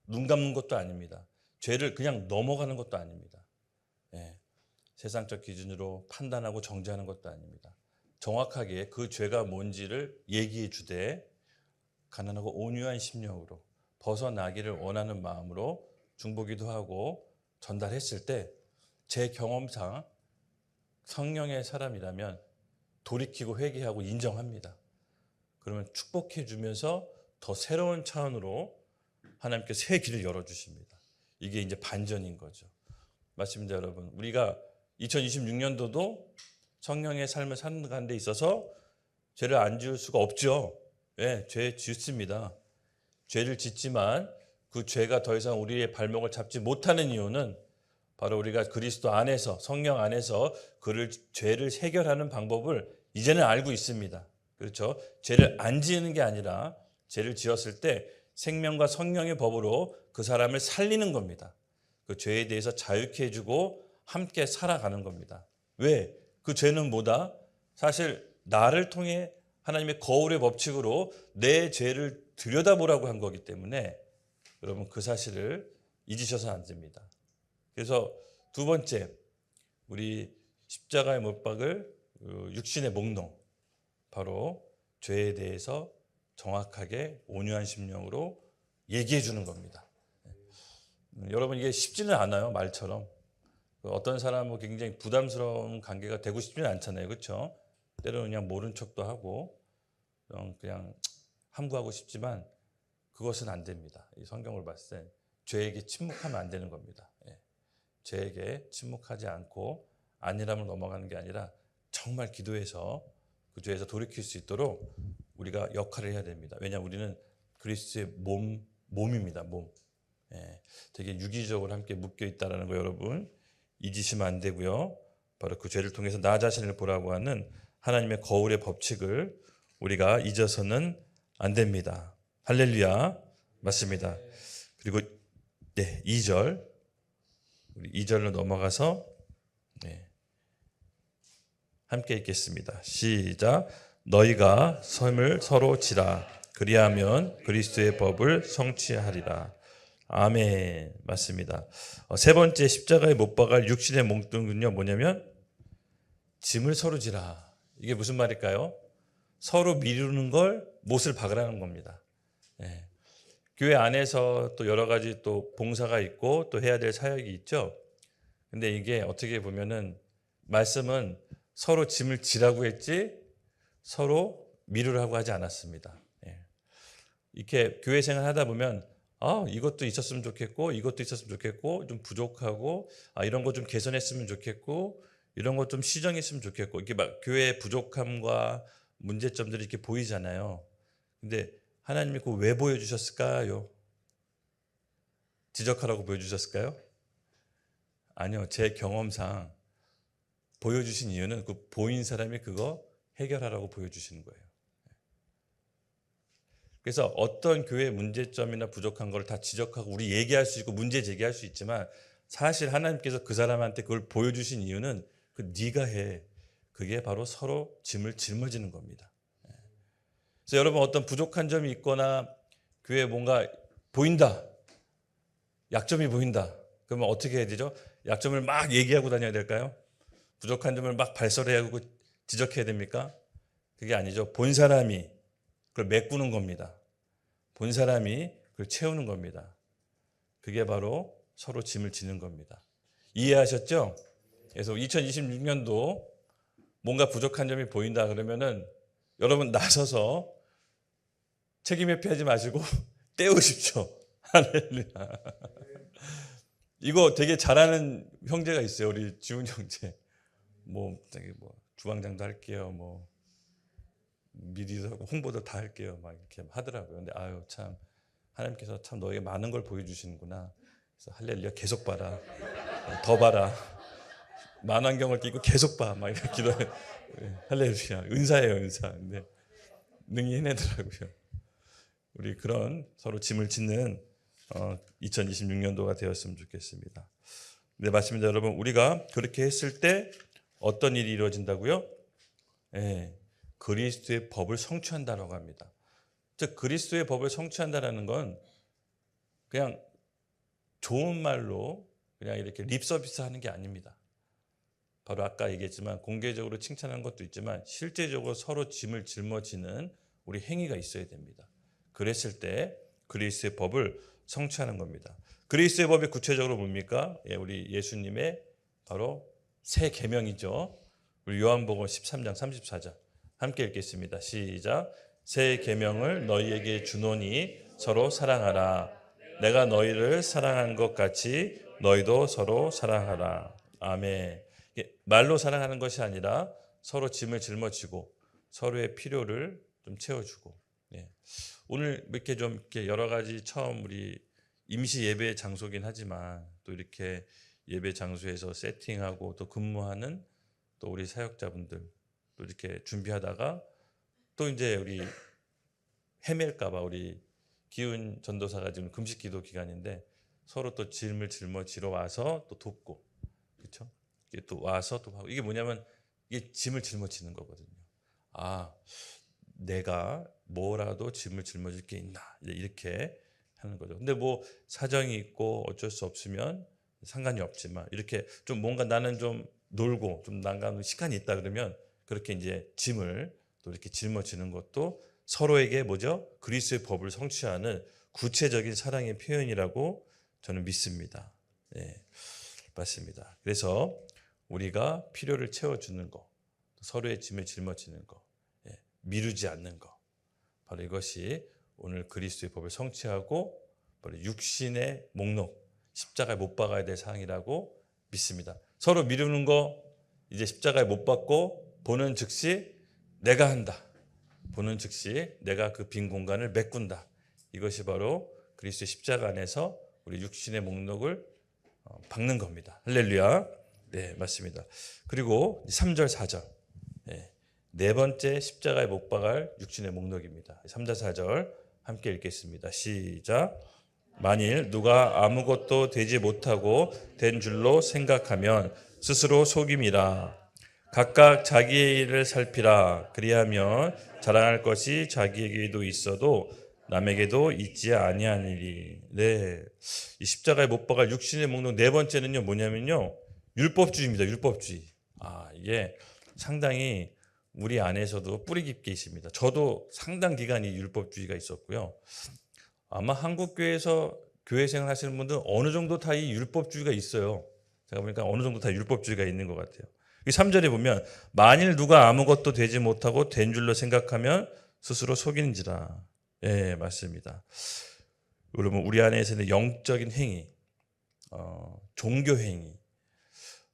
눈 감는 것도 아닙니다. 죄를 그냥 넘어가는 것도 아닙니다. 세상적 기준으로 판단하고 정죄하는 것도 아닙니다. 정확하게 그 죄가 뭔지를 얘기해 주되 가난하고 온유한 심령으로 벗어나기를 원하는 마음으로 중보기도 하고 전달했을 때 제 경험상 성령의 사람이라면 돌이키고 회개하고 인정합니다. 그러면 축복해 주면서 더 새로운 차원으로 하나님께 새 길을 열어주십니다. 이게 이제 반전인 거죠. 맞습니다, 여러분. 우리가 2026년도도 성령의 삶을 사는 가운데 있어서 죄를 안 지을 수가 없죠. 죄 짓습니다. 죄를 짓지만 그 죄가 더 이상 우리의 발목을 잡지 못하는 이유는 바로 우리가 그리스도 안에서, 성령 안에서 죄를 해결하는 방법을 이제는 알고 있습니다. 그렇죠? 죄를 안 지는 게 아니라 죄를 지었을 때 생명과 성령의 법으로 그 사람을 살리는 겁니다. 그 죄에 대해서 자유케 해주고 함께 살아가는 겁니다. 왜? 그 죄는 뭐다? 사실 나를 통해 하나님의 거울의 법칙으로 내 죄를 들여다보라고 한 거기 때문에 여러분 그 사실을 잊으셔서는 안 됩니다. 그래서 두 번째, 우리 십자가의 못 박을 육신의 목록, 바로 죄에 대해서 정확하게 온유한 심령으로 얘기해 주는 겁니다. 여러분 이게 쉽지는 않아요. 말처럼. 어떤 사람은 굉장히 부담스러운 관계가 되고 싶지는 않잖아요. 그렇죠? 때로는 그냥 모른 척도 하고 그냥 함구하고 싶지만 그것은 안 됩니다. 이 성경을 봤을 때 죄에게 침묵하면 안 되는 겁니다. 죄에게 침묵하지 않고 아니라면 넘어가는 게 아니라 정말 기도해서 그 죄에서 돌이킬 수 있도록 우리가 역할을 해야 됩니다. 왜냐하면 우리는 그리스도의 몸입니다. 몸. 되게 유기적으로 함께 묶여 있다는 거 여러분 잊으시면 안 되고요. 바로 그 죄를 통해서 나 자신을 보라고 하는 하나님의 거울의 법칙을 우리가 잊어서는 안 됩니다. 할렐루야. 맞습니다. 그리고 2절. 우리 2절로 넘어가서 함께 읽겠습니다. 시작. 너희가 섬을 서로 지라. 그리하면 그리스도의 법을 성취하리라. 아멘. 맞습니다. 세 번째 십자가에 못 박을 육신의 몽둥은요 뭐냐면 짐을 서로 지라. 이게 무슨 말일까요? 서로 미루는 걸 못을 박으라는 겁니다. 교회 안에서 또 여러 가지 또 봉사가 있고 또 해야 될 사역이 있죠. 근데 이게 어떻게 보면은 말씀은 서로 짐을 지라고 했지 서로 미루라고 하지 않았습니다. 이렇게 교회 생활 하다 보면 이것도 있었으면 좋겠고 이것도 있었으면 좋겠고 좀 부족하고 이런 거 좀 개선했으면 좋겠고 이런 거 좀 시정했으면 좋겠고 이렇게 막 교회의 부족함과 문제점들이 이렇게 보이잖아요. 근데 하나님이 그거 왜 보여주셨을까요? 지적하라고 보여주셨을까요? 아니요, 제 경험상 보여주신 이유는 그 보인 사람이 그거 해결하라고 보여주시는 거예요. 그래서 어떤 교회의 문제점이나 부족한 걸 다 지적하고 우리 얘기할 수 있고 문제 제기할 수 있지만 사실 하나님께서 그 사람한테 그걸 보여주신 이유는 그 네가 해. 그게 바로 서로 짐을 짊어지는 겁니다. 그래서 여러분 어떤 부족한 점이 있거나 교회에 뭔가 보인다. 약점이 보인다. 그러면 어떻게 해야 되죠? 약점을 막 얘기하고 다녀야 될까요? 부족한 점을 막 발설해야 하고 지적해야 됩니까? 그게 아니죠. 본 사람이 그걸 메꾸는 겁니다. 본 사람이 그걸 채우는 겁니다. 그게 바로 서로 짐을 지는 겁니다. 이해하셨죠? 그래서 2026년도 뭔가 부족한 점이 보인다 그러면은 여러분 나서서 책임 회피하지 마시고 떼우십시오. 할렐루야. 이거 되게 잘하는 형제가 있어요. 우리 지훈 형제. 뭐 주방장도 할게요. 뭐 미리도 하고 홍보도 다 할게요. 막 이렇게 하더라고요. 근데 아유 참 하나님께서 참 너에게 많은 걸 보여주시는구나. 그래서 할렐루야 계속 봐라. 더 봐라. 만안경을 끼고 계속 봐. 막 이렇게 기도해. 할렐루야. 은사예요, 은사. 근데 능히 해내더라고요. 우리 그런 서로 짐을 짓는 2026년도가 되었으면 좋겠습니다. 네, 맞습니다. 여러분, 우리가 그렇게 했을 때 어떤 일이 이루어진다고요? 네, 그리스도의 법을 성취한다라고 합니다. 즉 그리스도의 법을 성취한다라는 건 그냥 좋은 말로 그냥 이렇게 립 서비스 하는 게 아닙니다. 바로 아까 얘기했지만 공개적으로 칭찬하는 것도 있지만 실제적으로 서로 짐을 짊어지는 우리 행위가 있어야 됩니다. 그랬을 때 그리스도의 법을 성취하는 겁니다. 그리스도의 법이 구체적으로 뭡니까? 우리 예수님의 바로 새 계명이죠. 우리 요한복음 13장 34절 함께 읽겠습니다. 시작. 새 계명을 너희에게 주노니 서로 사랑하라. 내가 너희를 사랑한 것 같이 너희도 서로 사랑하라. 아멘. 말로 사랑하는 것이 아니라 서로 짐을 짊어지고 서로의 필요를 좀 채워주고. 오늘 이렇게 좀 이렇게 여러 가지 처음 우리 임시 예배 장소긴 하지만 또 이렇게 예배 장소에서 세팅하고 또 근무하는 또 우리 사역자분들 또 이렇게 준비하다가 또 이제 우리 헤맬까봐 우리 기훈 전도사가 지금 금식 기도 기간인데 서로 또 짐을 짊어지러 와서 또 돕고 그렇죠? 이게 또 와서 또 하고 이게 뭐냐면 이게 짐을 짊어지는 거거든요. 아, 내가 뭐라도 짐을 짊어질 게 있나 이렇게 하는 거죠. 근데 뭐 사정이 있고 어쩔 수 없으면 상관이 없지만 이렇게 좀 뭔가 나는 좀 놀고 좀 난감한 시간이 있다 그러면 그렇게 이제 짐을 또 이렇게 짊어지는 것도 서로에게 뭐죠? 그리스도의 법을 성취하는 구체적인 사랑의 표현이라고 저는 믿습니다. 네, 맞습니다. 그래서 우리가 필요를 채워주는 거, 서로의 짐을 짊어지는 거, 미루지 않는 거, 바로 이것이 오늘 그리스도의 법을 성취하고 바로 육신의 목록, 십자가에 못 박아야 될 사항이라고 믿습니다. 서로 미루는 거 이제 십자가에 못 박고 보는 즉시 내가 한다. 보는 즉시 내가 그 빈 공간을 메꾼다. 이것이 바로 그리스도의 십자가 안에서 우리 육신의 목록을 박는 겁니다. 할렐루야. 네, 맞습니다. 그리고 3절, 4절. 네 번째 십자가에 못 박을 육신의 목록입니다. 3절, 4절 함께 읽겠습니다. 시작. 만일 누가 아무것도 되지 못하고 된 줄로 생각하면 스스로 속임이라. 각각 자기의 일을 살피라. 그리하면 자랑할 것이 자기에게도 있어도 남에게도 있지 아니하니리. 네, 이 십자가에 못 박을 육신의 목록 네 번째는요 뭐냐면요 율법주의입니다. 율법주의. 이게 상당히 우리 안에서도 뿌리 깊게 있습니다. 저도 상당 기간 이 율법주의가 있었고요. 아마 한국 교회에서 교회 생활 하시는 분들은 어느 정도 다 이 율법주의가 있어요. 제가 보니까 어느 정도 다 율법주의가 있는 것 같아요. 3절에 보면 만일 누가 아무것도 되지 못하고 된 줄로 생각하면 스스로 속이는지라. 예, 맞습니다. 여러분 우리 안에서는 영적인 행위, 종교 행위.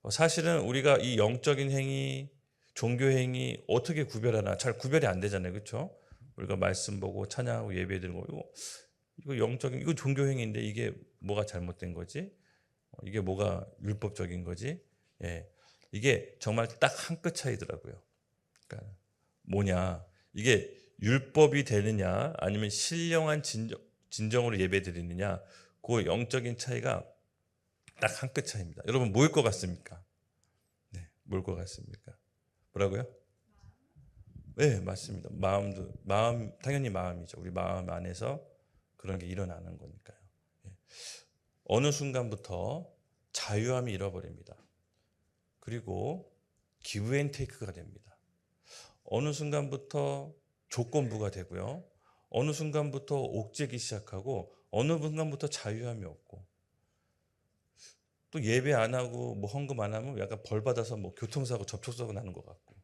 사실은 우리가 이 영적인 행위, 종교 행위 어떻게 구별하나 잘 구별이 안 되잖아요, 그렇죠? 우리가 말씀 보고 찬양하고 예배드리는 거 이거 영적인 이거 종교 행위인데 이게 뭐가 잘못된 거지? 이게 뭐가 율법적인 거지? 예, 이게 정말 딱 한 끗 차이더라고요. 그러니까 뭐냐? 이게 율법이 되느냐, 아니면 신령한 진정으로 예배 드리느냐, 그 영적인 차이가 딱 한 끗 차이입니다. 여러분 뭐일 것 같습니까? 네, 뭐일 것 같습니까? 뭐라고요? 네, 맞습니다. 마음 당연히 마음이죠. 우리 마음 안에서 그런 게 일어나는 거니까요. 예. 어느 순간부터 자유함이 잃어버립니다. 그리고 기브 앤 테이크가 됩니다. 어느 순간부터 조건부가 되고요. 어느 순간부터 옥죄기 시작하고 어느 순간부터 자유함이 없고, 또 예배 안 하고 뭐 헌금 안 하면 약간 벌 받아서 뭐 교통사고 접촉사고 나는 것 같고,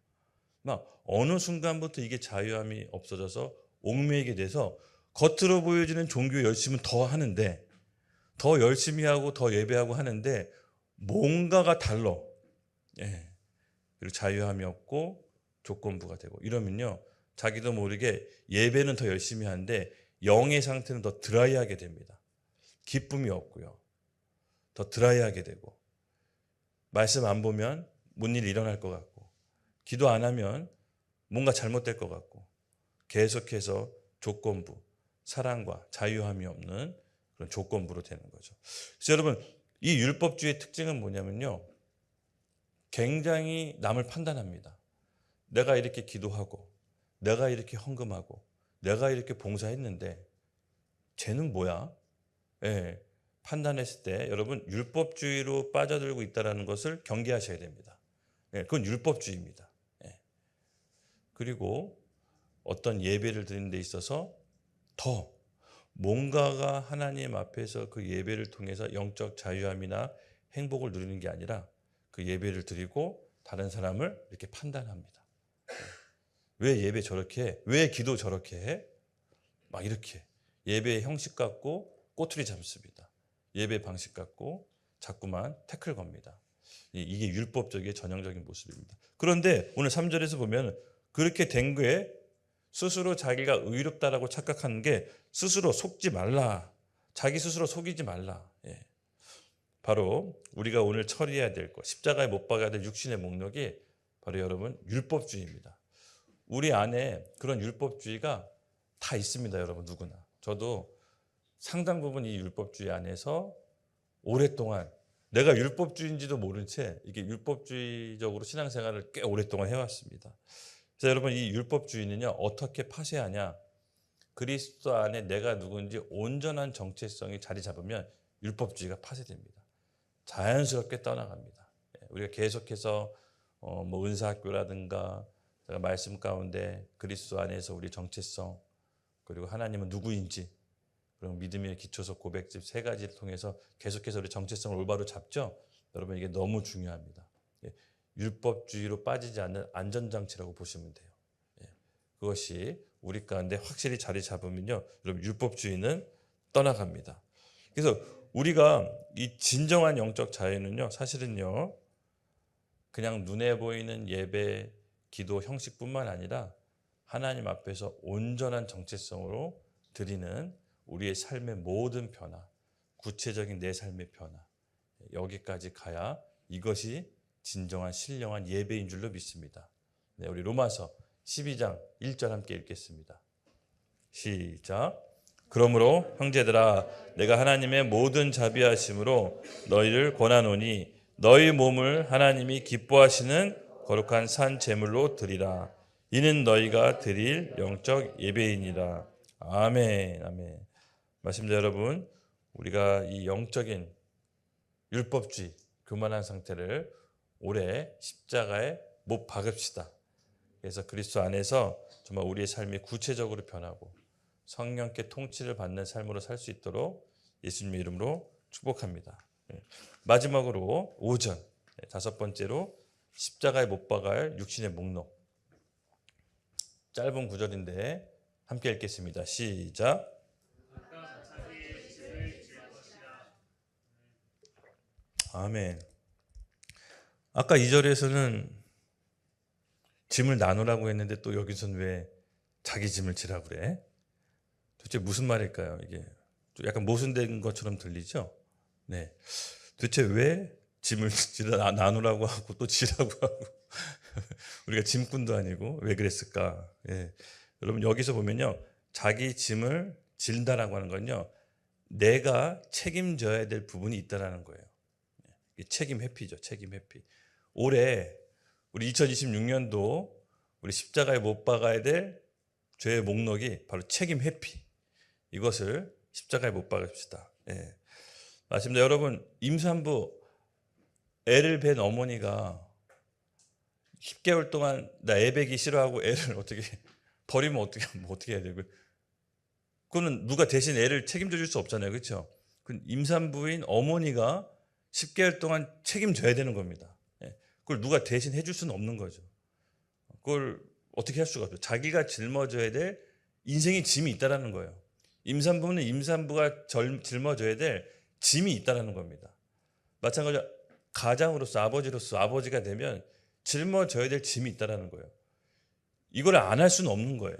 막 어느 순간부터 이게 자유함이 없어져서 옥매이게 돼서 겉으로 보여지는 종교 열심은 더 하는데, 더 열심히 하고 더 예배하고 하는데 뭔가가 달라. 예. 그리고 자유함이 없고 조건부가 되고 이러면요, 자기도 모르게 예배는 더 열심히 하는데 영의 상태는 더 드라이하게 됩니다. 기쁨이 없고요, 더 드라이하게 되고, 말씀 안 보면 뭔 일이 일어날 것 같고, 기도 안 하면 뭔가 잘못될 것 같고, 계속해서 조건부, 사랑과 자유함이 없는 그런 조건부로 되는 거죠. 그래서 여러분, 이 율법주의의 특징은 뭐냐면요, 굉장히 남을 판단합니다. 내가 이렇게 기도하고, 내가 이렇게 헌금하고, 내가 이렇게 봉사했는데 쟤는 뭐야? 예, 판단했을 때 여러분 율법주의로 빠져들고 있다는 것을 경계하셔야 됩니다. 예, 그건 율법주의입니다. 예. 그리고 어떤 예배를 드리는 데 있어서 더 뭔가가 하나님 앞에서 그 예배를 통해서 영적 자유함이나 행복을 누리는 게 아니라 그 예배를 드리고 다른 사람을 이렇게 판단합니다. 왜 예배 저렇게 해? 왜 기도 저렇게 해? 막 이렇게 예배의 형식 갖고 꼬투리 잡습니다. 예배 방식 갖고 자꾸만 태클 겁니다. 이게 율법적인 전형적인 모습입니다. 그런데 오늘 3절에서 보면 그렇게 된 거에 스스로 자기가 의롭다라고 착각하는 게, 스스로 속지 말라. 자기 스스로 속이지 말라. 예. 바로 우리가 오늘 처리해야 될 것, 십자가에 못 박아야 될 육신의 목록이 바로 여러분 율법주의입니다. 우리 안에 그런 율법주의가 다 있습니다. 여러분 누구나. 저도 상당 부분 이 율법주의 안에서 오랫동안, 내가 율법주의인지도 모른 채 이게 율법주의적으로 신앙생활을 꽤 오랫동안 해왔습니다. 그래서 여러분, 이 율법주의는요, 어떻게 파쇄하냐? 그리스도 안에 내가 누군지 온전한 정체성이 자리 잡으면 율법주의가 파쇄됩니다. 자연스럽게 떠나갑니다. 우리가 계속해서 뭐 은사학교라든가 제가 말씀 가운데 그리스도 안에서 우리 정체성, 그리고 하나님은 누구인지, 그리고 믿음의 기초서 고백집 세 가지를 통해서 계속해서 우리 정체성을 올바로 잡죠. 여러분, 이게 너무 중요합니다. 율법주의로 빠지지 않는 안전장치라고 보시면 돼요. 그것이 우리 가운데 확실히 자리 잡으면요, 여러분 율법주의는 떠나갑니다. 그래서 우리가 이 진정한 영적 자유는요, 사실은요, 그냥 눈에 보이는 예배, 기도 형식뿐만 아니라 하나님 앞에서 온전한 정체성으로 드리는 우리의 삶의 모든 변화, 구체적인 내 삶의 변화, 여기까지 가야 이것이 진정한 신령한 예배인 줄로 믿습니다. 네, 우리 로마서 12장 1절 함께 읽겠습니다. 시작. 그러므로 형제들아, 내가 하나님의 모든 자비하심으로 너희를 권하노니 너희 몸을 하나님이 기뻐하시는 거룩한 산 제물로 드리라. 이는 너희가 드릴 영적 예배이니라. 아멘. 아멘. 맞습니다, 여러분. 우리가 이 영적인 율법주의 교만한 상태를 올해 십자가에 못 박읍시다. 그래서 그리스도 안에서 정말 우리의 삶이 구체적으로 변하고 성령께 통치를 받는 삶으로 살 수 있도록 예수님의 이름으로 축복합니다. 마지막으로 5전, 다섯 번째로 십자가에 못 박아야 육신의 목록. 짧은 구절인데 함께 읽겠습니다. 시작. 아멘. 아까 2절에서는 짐을 나누라고 했는데 또 여기서는 왜 자기 짐을 지라고 그래? 도대체 무슨 말일까요? 이게 좀 약간 모순된 것처럼 들리죠? 네. 도대체 왜 짐을 나누라고 하고 또 지라고 하고 우리가 짐꾼도 아니고 왜 그랬을까? 예. 여러분 여기서 보면요, 자기 짐을 진다라고 하는 건요, 내가 책임져야 될 부분이 있다라는 거예요. 책임 회피죠. 책임 회피. 올해 우리 2026년도 우리 십자가에 못 박아야 될 죄의 목록이 바로 책임 회피. 이것을 십자가에 못 박읍시다. 예. 맞습니다. 여러분, 임산부 애를 뵌 어머니가 10개월 동안 나 애 베기 싫어하고 애를 어떻게 버리면 어떻게 해야 되고, 그거는 누가 대신 애를 책임져 줄 수 없잖아요. 그렇죠? 그 임산부인 어머니가 10개월 동안 책임져야 되는 겁니다. 예. 그걸 누가 대신 해줄 수는 없는 거죠. 그걸 어떻게 할 수가 없어요. 자기가 짊어져야 될 인생의 짐이 있다라는 거예요. 임산부는 임산부가 짊어져야 될 짐이 있다라는 겁니다. 마찬가지로 가장으로서 아버지로서 아버지가 되면 짊어져야 될 짐이 있다라는 거예요. 이걸 안 할 수는 없는 거예요.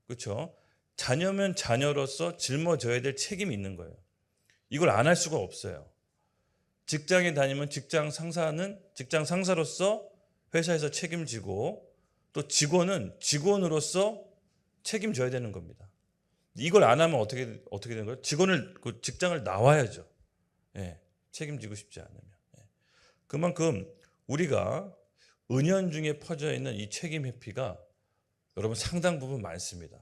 그렇죠? 자녀면 자녀로서 짊어져야 될 책임이 있는 거예요. 이걸 안 할 수가 없어요. 직장에 다니면 직장 상사는 직장 상사로서 회사에서 책임지고, 또 직원은 직원으로서 책임져야 되는 겁니다. 이걸 안 하면 어떻게 되는 거예요? 그 직장을 나와야죠. 예, 책임지고 싶지 않으면. 예. 그만큼 우리가 은연중에 퍼져 있는 이 책임 회피가 여러분 상당 부분 많습니다.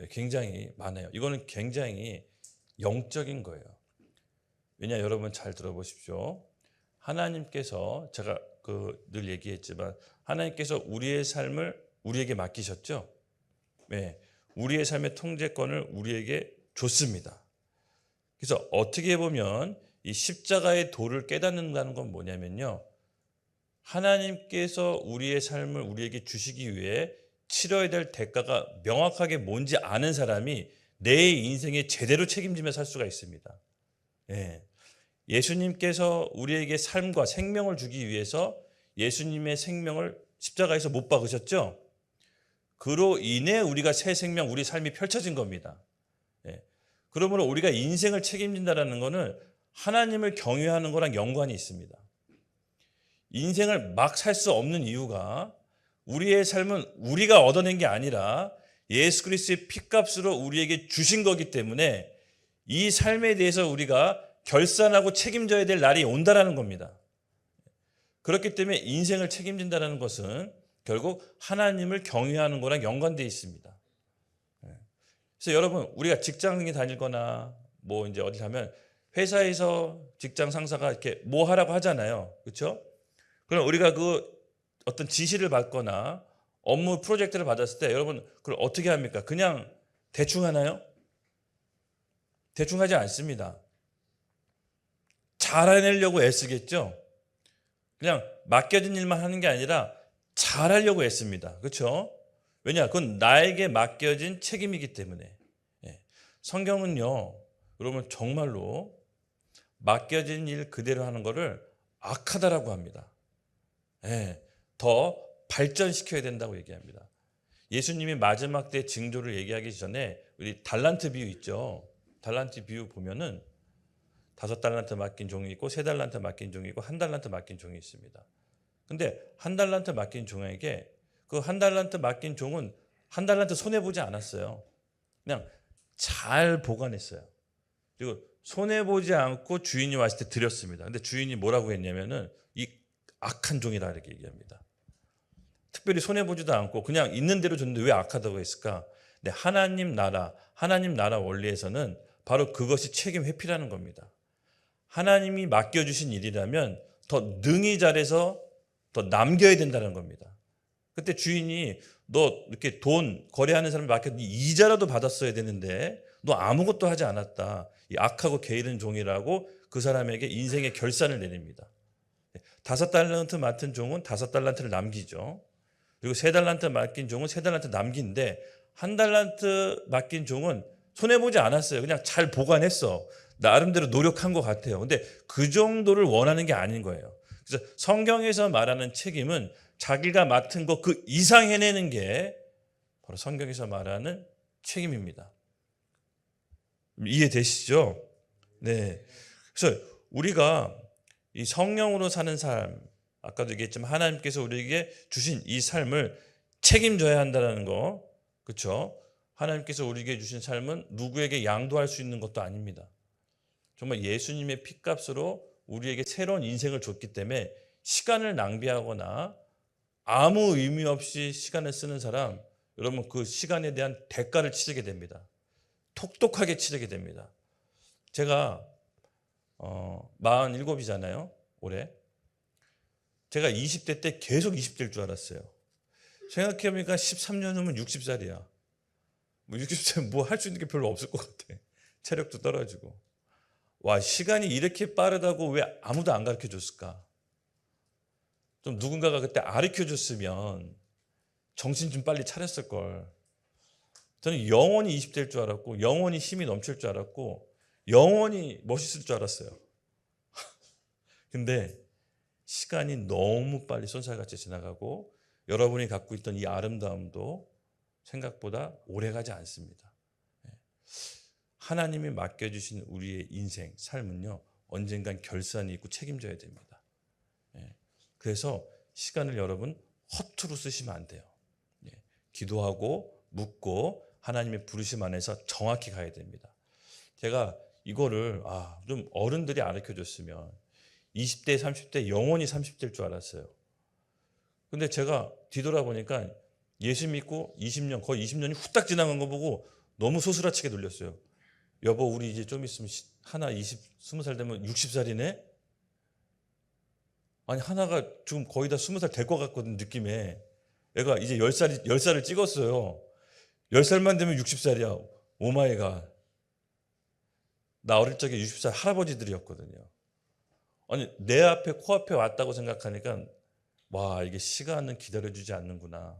예, 굉장히 많아요. 이거는 굉장히 영적인 거예요. 왜냐, 여러분 잘 들어보십시오. 하나님께서, 제가 늘 얘기했지만, 하나님께서 우리의 삶을 우리에게 맡기셨죠. 네, 우리의 삶의 통제권을 우리에게 줬습니다. 그래서 어떻게 보면 이 십자가의 도를 깨닫는다는 건 뭐냐면요, 하나님께서 우리의 삶을 우리에게 주시기 위해 치러야 될 대가가 명확하게 뭔지 아는 사람이 내 인생에 제대로 책임지며 살 수가 있습니다. 예. 예수님께서 우리에게 삶과 생명을 주기 위해서 예수님의 생명을 십자가에서 못 박으셨죠? 그로 인해 우리가 새 생명, 우리 삶이 펼쳐진 겁니다. 예. 그러므로 우리가 인생을 책임진다는 것은 하나님을 경외하는 거랑 연관이 있습니다. 인생을 막 살 수 없는 이유가, 우리의 삶은 우리가 얻어낸 게 아니라 예수 그리스도의 피값으로 우리에게 주신 거기 때문에 이 삶에 대해서 우리가 결산하고 책임져야 될 날이 온다라는 겁니다. 그렇기 때문에 인생을 책임진다는 것은 결국 하나님을 경외하는 거랑 연관되어 있습니다. 그래서 여러분, 우리가 직장에 다니거나 뭐 이제 어디 가면 회사에서 직장 상사가 이렇게 뭐 하라고 하잖아요. 그렇죠? 그럼 우리가 어떤 지시를 받거나 업무 프로젝트를 받았을 때 여러분 그걸 어떻게 합니까? 그냥 대충 하나요? 대충 하지 않습니다. 잘해내려고 애쓰겠죠? 그냥 맡겨진 일만 하는 게 아니라 잘하려고 애씁니다. 그렇죠? 왜냐? 그건 나에게 맡겨진 책임이기 때문에. 예. 성경은요, 여러분 정말로 맡겨진 일 그대로 하는 거를 악하다라고 합니다. 예. 더 발전시켜야 된다고 얘기합니다. 예수님이 마지막 때 징조를 얘기하기 전에 우리 달란트 비유 있죠. 달란트 비유 보면은 5달란트 맡긴 종이 있고 3달란트 맡긴 종이 있고 1달란트 맡긴 종이 있습니다. 근데 1달란트 맡긴 종에게 그 1달란트 맡긴 종은 1달란트 손해보지 않았어요. 그냥 잘 보관했어요. 그리고 손해보지 않고 주인이 왔을 때 드렸습니다. 근데 주인이 뭐라고 했냐면은 이 악한 종이라 이렇게 얘기합니다. 특별히 손해보지도 않고 그냥 있는 대로 줬는데 왜 악하다고 했을까? 네, 하나님 나라 원리에서는 바로 그것이 책임 회피라는 겁니다. 하나님이 맡겨주신 일이라면 더 능히 잘해서 더 남겨야 된다는 겁니다. 그때 주인이 너 이렇게 돈 거래하는 사람이 맡겼더니 이자라도 받았어야 되는데 너 아무것도 하지 않았다. 이 악하고 게으른 종이라고 그 사람에게 인생의 결산을 내립니다. 5달란트 맡은 종은 5달란트를 남기죠. 그리고 3달란트 맡긴 종은 3달란트 남긴데 1달란트 맡긴 종은 손해보지 않았어요. 그냥 잘 보관했어. 나름대로 노력한 것 같아요. 근데 그 정도를 원하는 게 아닌 거예요. 그래서 성경에서 말하는 책임은 자기가 맡은 것 그 이상 해내는 게 바로 성경에서 말하는 책임입니다. 이해되시죠? 네. 그래서 우리가 이 성령으로 사는 삶, 아까도 얘기했지만 하나님께서 우리에게 주신 이 삶을 책임져야 한다는 거, 그렇죠? 하나님께서 우리에게 주신 삶은 누구에게 양도할 수 있는 것도 아닙니다. 정말 예수님의 피값으로 우리에게 새로운 인생을 줬기 때문에 시간을 낭비하거나 아무 의미 없이 시간을 쓰는 사람, 여러분 그 시간에 대한 대가를 치르게 됩니다. 톡톡하게 치르게 됩니다. 제가 47이잖아요. 올해. 제가 20대 때 계속 20대일 줄 알았어요. 생각해보니까 13년 후면 60살이야. 뭐 60살은 뭐 할 수 있는 게 별로 없을 것 같아. 체력도 떨어지고. 와, 시간이 이렇게 빠르다고 왜 아무도 안 가르쳐 줬을까? 좀 누군가가 그때 가르쳐 줬으면 정신 좀 빨리 차렸을 걸. 저는 영원히 20대일 줄 알았고, 영원히 힘이 넘칠 줄 알았고, 영원히 멋있을 줄 알았어요. 근데 시간이 너무 빨리 쏜살같이 지나가고 여러분이 갖고 있던 이 아름다움도 생각보다 오래가지 않습니다. 하나님이 맡겨주신 우리의 인생, 삶은요, 언젠간 결산이 있고 책임져야 됩니다. 그래서 시간을 여러분 허투루 쓰시면 안 돼요. 기도하고 묻고 하나님의 부르심 안에서 정확히 가야 됩니다. 제가 이거를 좀 어른들이 가르쳐줬으면 20대, 30대 영원히 30대일 줄 알았어요. 근데 제가 뒤돌아보니까 예수 믿고 20년, 거의 20년이 후딱 지나간 거 보고 너무 소스라치게 놀렸어요. 여보, 우리 이제 좀 있으면 하나 20살 되면 60살이네? 아니, 하나가 지금 거의 다 20살 될 것 같거든, 느낌에. 애가 이제 10살을 찍었어요. 10살만 되면 60살이야. 오마이갓. 나 어릴 적에 60살 할아버지들이었거든요. 아니, 내 앞에, 코앞에 왔다고 생각하니까, 와, 이게 시간은 기다려주지 않는구나.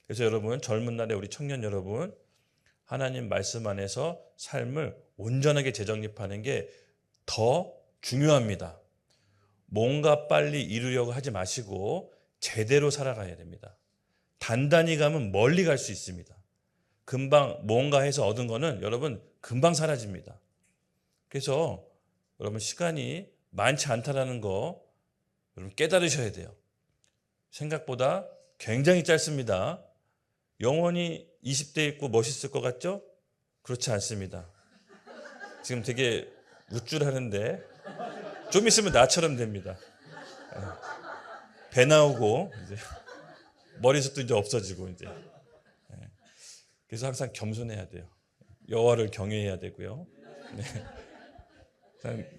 그래서 여러분, 젊은 날에 우리 청년 여러분, 하나님 말씀 안에서 삶을 온전하게 재정립하는 게 더 중요합니다. 뭔가 빨리 이루려고 하지 마시고 제대로 살아가야 됩니다. 단단히 가면 멀리 갈 수 있습니다. 금방 뭔가 해서 얻은 거는 여러분 금방 사라집니다. 그래서 여러분 시간이 많지 않다라는 거 여러분 깨달으셔야 돼요. 생각보다 굉장히 짧습니다. 영원히 20대 있고 멋있을 것 같죠? 그렇지 않습니다. 지금 되게 우쭐하는데 좀 있으면 나처럼 됩니다. 배 나오고 이제 머리숱도 이제 없어지고 이제. 그래서 항상 겸손해야 돼요. 여호와를 경외해야 되고요.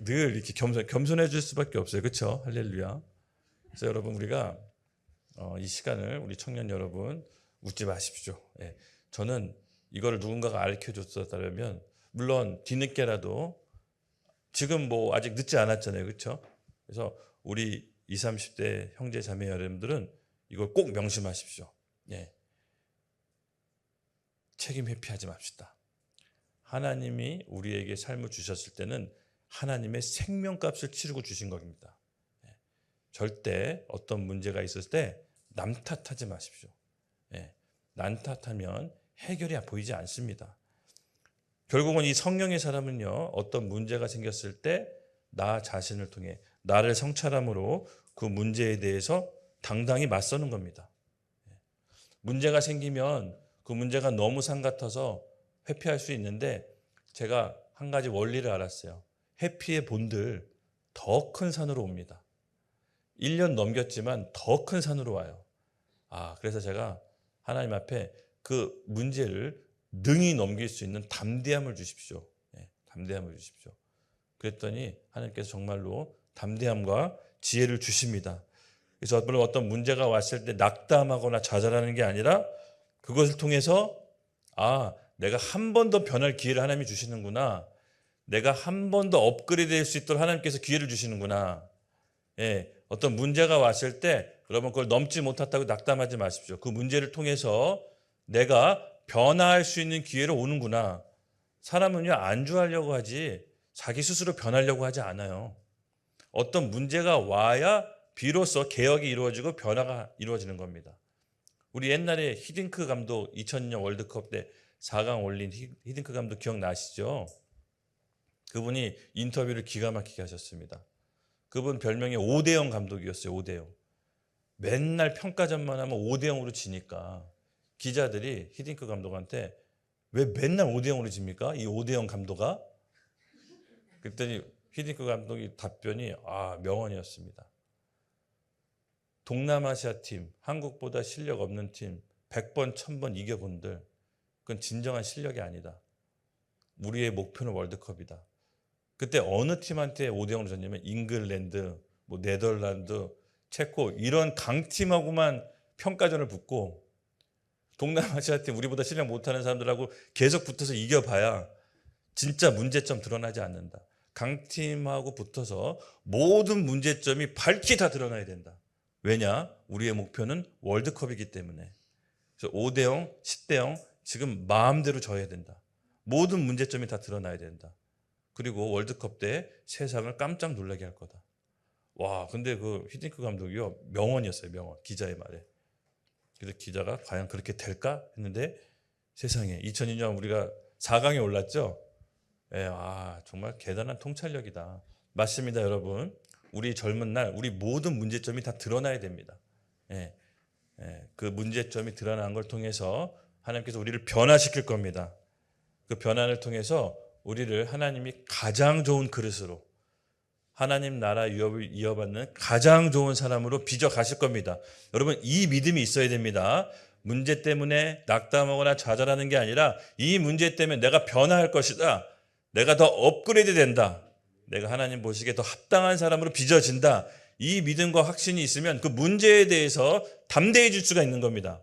늘 이렇게 겸손해 줄 수밖에 없어요. 그렇죠? 할렐루야. 그래서 여러분 우리가 이 시간을 우리 청년 여러분 웃지 마십시오. 저는 이거를 누군가가 가르쳐 줬었다면 물론 뒤늦게라도 지금 뭐 아직 늦지 않았잖아요. 그렇죠? 그래서 우리 20, 30대 형제 자매 여러분들은 이걸 꼭 명심하십시오. 책임 회피하지 맙시다. 하나님이 우리에게 삶을 주셨을 때는 하나님의 생명값을 치르고 주신 겁니다. 절대 어떤 문제가 있을 때 남 탓하지 마십시오. 남 탓하면 해결이 보이지 않습니다. 결국은 이 성령의 사람은요, 어떤 문제가 생겼을 때 나 자신을 통해 나를 성찰함으로 그 문제에 대해서 당당히 맞서는 겁니다. 문제가 생기면 그 문제가 너무 산 같아서 회피할 수 있는데 제가 한 가지 원리를 알았어요. 회피의 본들 더 큰 산으로 옵니다. 1년 넘겼지만 더 큰 산으로 와요. 그래서 제가 하나님 앞에 그 문제를 능히 넘길 수 있는 담대함을 주십시오. 담대함을 주십시오. 그랬더니 하나님께서 정말로 담대함과 지혜를 주십니다. 그래서 어떤 문제가 왔을 때 낙담하거나 좌절하는 게 아니라 그것을 통해서 내가 한 번 더 변할 기회를 하나님이 주시는구나. 내가 한 번 더 업그레이드 될 수 있도록 하나님께서 기회를 주시는구나. 어떤 문제가 왔을 때 여러분 그걸 넘지 못했다고 낙담하지 마십시오. 그 문제를 통해서 내가 변화할 수 있는 기회로 오는구나. 사람은요 안주하려고 하지 자기 스스로 변하려고 하지 않아요. 어떤 문제가 와야 비로소 개혁이 이루어지고 변화가 이루어지는 겁니다. 우리 옛날에 히딩크 감독 2002년 월드컵 때 4강 올린 히딩크 감독 기억나시죠? 그분이 인터뷰를 기가 막히게 하셨습니다. 그분 별명이 5대0 감독이었어요. 5대0. 맨날 평가전만 하면 5대0으로 지니까 기자들이 히딩크 감독한테 왜 맨날 5대0으로 집니까? 이 5대0 감독아? 그랬더니 히딩크 감독이 답변이 명언이었습니다. 동남아시아 팀, 한국보다 실력 없는 팀 100번, 1000번 이겨본들 그건 진정한 실력이 아니다. 우리의 목표는 월드컵이다. 그때 어느 팀한테 5대0으로 졌냐면 잉글랜드, 뭐 네덜란드, 체코 이런 강팀하고만 평가전을 붙고 동남아시아 팀 우리보다 실력 못하는 사람들하고 계속 붙어서 이겨봐야 진짜 문제점 드러나지 않는다. 강팀하고 붙어서 모든 문제점이 밝히 다 드러나야 된다. 왜냐? 우리의 목표는 월드컵이기 때문에. 그래서 5대0, 10대0 지금 마음대로 져야 된다. 모든 문제점이 다 드러나야 된다. 그리고 월드컵 때 세상을 깜짝 놀라게 할 거다. 와, 근데 그 히딩크 감독이요 명언이었어요. 명언. 기자의 말에. 그래서 기자가 과연 그렇게 될까 했는데 세상에 2002년 우리가 4강에 올랐죠. 예, 정말 대단한 통찰력이다. 맞습니다, 여러분. 우리 젊은 날 우리 모든 문제점이 다 드러나야 됩니다. 그 문제점이 드러난 걸 통해서 하나님께서 우리를 변화시킬 겁니다. 그 변화를 통해서 우리를 하나님이 가장 좋은 그릇으로 하나님 나라 유업을 이어받는 가장 좋은 사람으로 빚어 가실 겁니다. 여러분 이 믿음이 있어야 됩니다. 문제 때문에 낙담하거나 좌절하는 게 아니라 이 문제 때문에 내가 변화할 것이다. 내가 더 업그레이드 된다. 내가 하나님 보시기에 더 합당한 사람으로 빚어진다. 이 믿음과 확신이 있으면 그 문제에 대해서 담대해질 수가 있는 겁니다.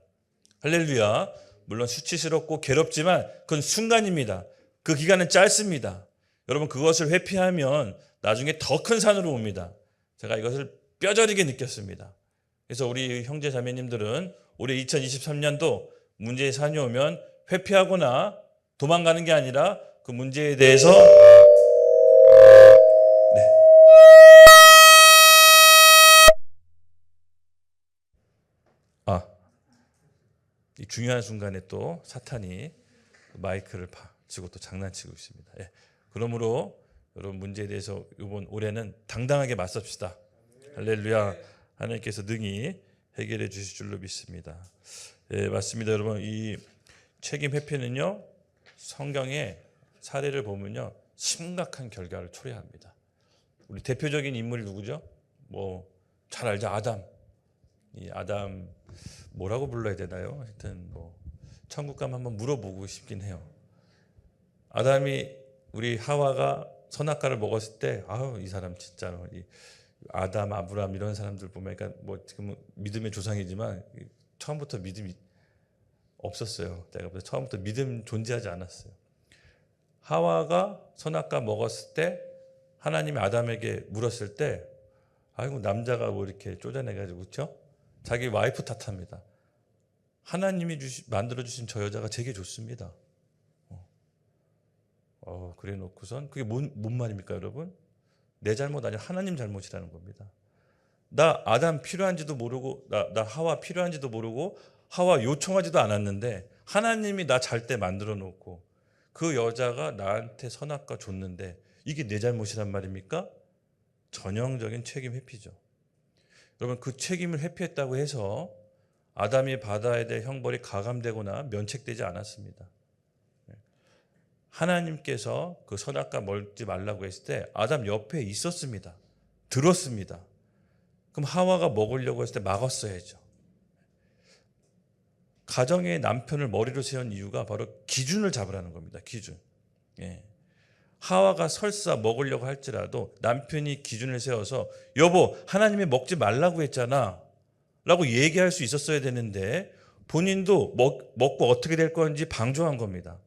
할렐루야. 물론 수치스럽고 괴롭지만 그건 순간입니다. 그 기간은 짧습니다. 여러분 그것을 회피하면 나중에 더 큰 산으로 옵니다. 제가 이것을 뼈저리게 느꼈습니다. 그래서 우리 형제 자매님들은 올해 2023년도 문제의 산이 오면 회피하거나 도망가는 게 아니라 그 문제에 대해서 이 중요한 순간에 또 사탄이 마이크를 치고 또 장난치고 있습니다. 그러므로 여러분 문제에 대해서 이번 올해는 당당하게 맞섭시다. 할렐루야. 하나님께서 능히 해결해 주실 줄로 믿습니다. 맞습니다. 여러분 이 책임 회피는요 성경의 사례를 보면요 심각한 결과를 초래합니다. 우리 대표적인 인물이 누구죠? 뭐 잘 알죠. 아담. 이 아담 뭐라고 불러야 되나요? 하여튼 뭐 천국 가면 한번 물어보고 싶긴 해요. 아담이 우리 하와가 선악과를 먹었을 때 이 사람 진짜로 이 아담, 아브람 이런 사람들 보면 그러니까 뭐 지금 믿음의 조상이지만 처음부터 믿음이 없었어요. 내가 볼 때 처음부터 믿음 존재하지 않았어요. 하와가 선악과 먹었을 때 하나님이 아담에게 물었을 때 남자가 뭐 이렇게 쪼잔해가지고 그렇죠? 자기 와이프 탓합니다. 하나님이 만들어주신 저 여자가 되게 좋습니다. 그래 놓고선 그게 뭔 말입니까 여러분? 내 잘못 아니라 하나님 잘못이라는 겁니다. 나 아담 필요한지도 모르고 나 하와 필요한지도 모르고 하와 요청하지도 않았는데 하나님이 나 잘 때 만들어 놓고 그 여자가 나한테 선악과 줬는데 이게 내 잘못이란 말입니까? 전형적인 책임 회피죠. 여러분 그 책임을 회피했다고 해서 아담이 받아야 될 형벌이 가감되거나 면책되지 않았습니다. 하나님께서 그 선악과 먹지 말라고 했을 때 아담 옆에 있었습니다. 들었습니다. 그럼 하와가 먹으려고 했을 때 막았어야죠. 가정의 남편을 머리로 세운 이유가 바로 기준을 잡으라는 겁니다. 기준. 하와가 설사 먹으려고 할지라도 남편이 기준을 세워서 여보 하나님이 먹지 말라고 했잖아 라고 얘기할 수 있었어야 되는데 본인도 먹고 어떻게 될 건지 방조한 겁니다.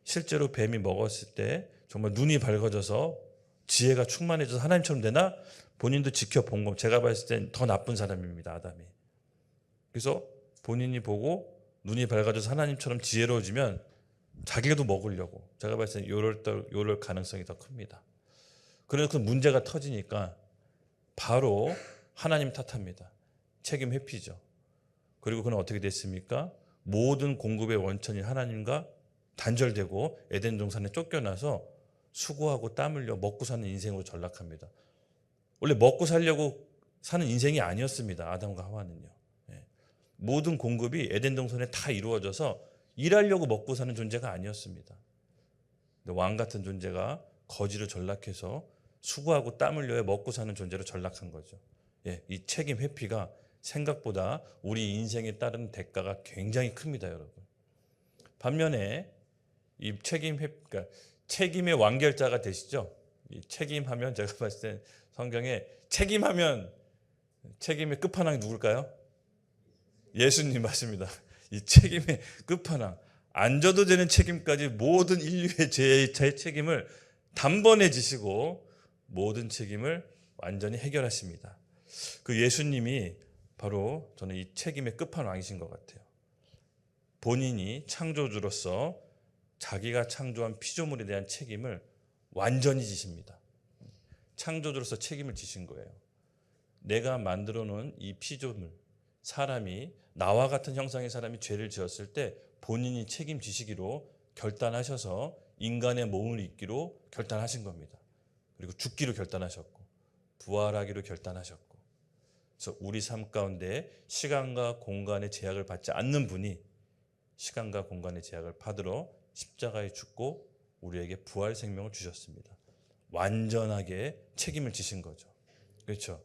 실제로 뱀이 먹었을 때 정말 눈이 밝아져서 지혜가 충만해져서 하나님처럼 되나? 본인도 지켜본 거. 제가 봤을 땐 더 나쁜 사람입니다. 아담이. 그래서 본인이 보고 눈이 밝아져서 하나님처럼 지혜로워지면 자기도 먹으려고. 제가 봤을 땐 요럴 가능성이 더 큽니다. 그래서 그 문제가 터지니까 바로 하나님 탓합니다. 책임 회피죠. 그리고 그는 어떻게 됐습니까? 모든 공급의 원천인 하나님과 단절되고 에덴 동산에 쫓겨나서 수고하고 땀 흘려 먹고 사는 인생으로 전락합니다. 원래 먹고 살려고 사는 인생이 아니었습니다. 아담과 하와는요. 모든 공급이 에덴 동산에 다 이루어져서 일하려고 먹고 사는 존재가 아니었습니다. 왕 같은 존재가 거지로 전락해서 수고하고 땀 흘려야 먹고 사는 존재로 전락한 거죠. 이 책임 회피가 생각보다 우리 인생에 따른 대가가 굉장히 큽니다, 여러분. 반면에 이 그러니까 책임의 완결자가 되시죠. 이 책임하면 제가 봤을 때 성경에 책임하면 책임의 끝판왕이 누굴까요? 예수님 맞습니다. 이 책임의 끝판왕, 안 져도 되는 책임까지 모든 인류의 죄의 책임을 단번에 지시고 모든 책임을 완전히 해결하십니다. 그 예수님이 바로 저는 이 책임의 끝판왕이신 것 같아요. 본인이 창조주로서 자기가 창조한 피조물에 대한 책임을 완전히 지십니다. 창조주로서 책임을 지신 거예요. 내가 만들어 놓은 이 피조물, 사람이 나와 같은 형상의 사람이 죄를 지었을 때 본인이 책임지시기로 결단하셔서 인간의 몸을 입기로 결단하신 겁니다. 그리고 죽기로 결단하셨고 부활하기로 결단하셨고, 그래서 우리 삶 가운데 시간과 공간의 제약을 받지 않는 분이 시간과 공간의 제약을 받으러 십자가에 죽고 우리에게 부활 생명을 주셨습니다. 완전하게 책임을 지신 거죠. 그렇죠?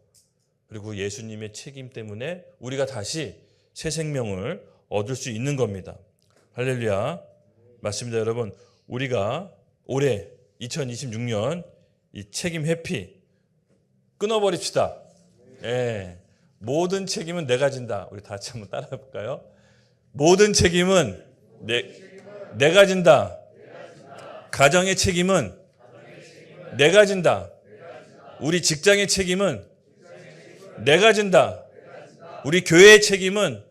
그리고 예수님의 책임 때문에 우리가 다시 새 생명을 얻을 수 있는 겁니다. 할렐루야. 맞습니다, 여러분. 우리가 올해 2026년 이 책임 회피 끊어버립시다. 모든 책임은 내가 진다. 우리 다 같이 한번 따라해 볼까요? 모든 책임은 내가 진다. 가정의 책임은 내가 진다. 우리 직장의 책임은 내가 진다. 우리 교회의 책임은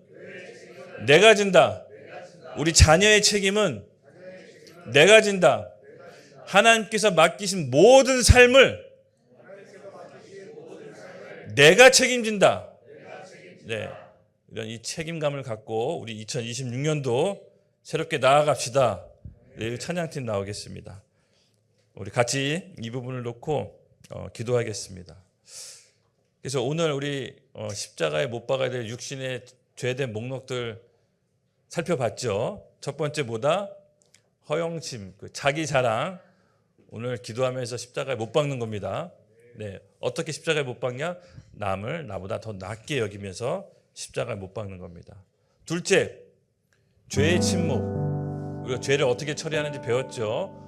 내가 진다. 우리 자녀의 책임은 내가 진다. 하나님께서 맡기신 모든 삶을 내가 책임진다. 네, 이런 이 책임감을 갖고 우리 2026년도 새롭게 나아갑시다. 내일 찬양팀 나오겠습니다. 우리 같이 이 부분을 놓고 기도하겠습니다. 그래서 오늘 우리 십자가에 못 박아야 될 육신의 죄된 목록들 살펴봤죠. 첫 번째 뭐다? 허영심, 자기 자랑. 오늘 기도하면서 십자가에 못 박는 겁니다. 네, 어떻게 십자가에 못 박냐? 남을 나보다 더 낫게 여기면서 십자가에 못 박는 겁니다. 둘째, 죄의 침묵. 우리가 죄를 어떻게 처리하는지 배웠죠.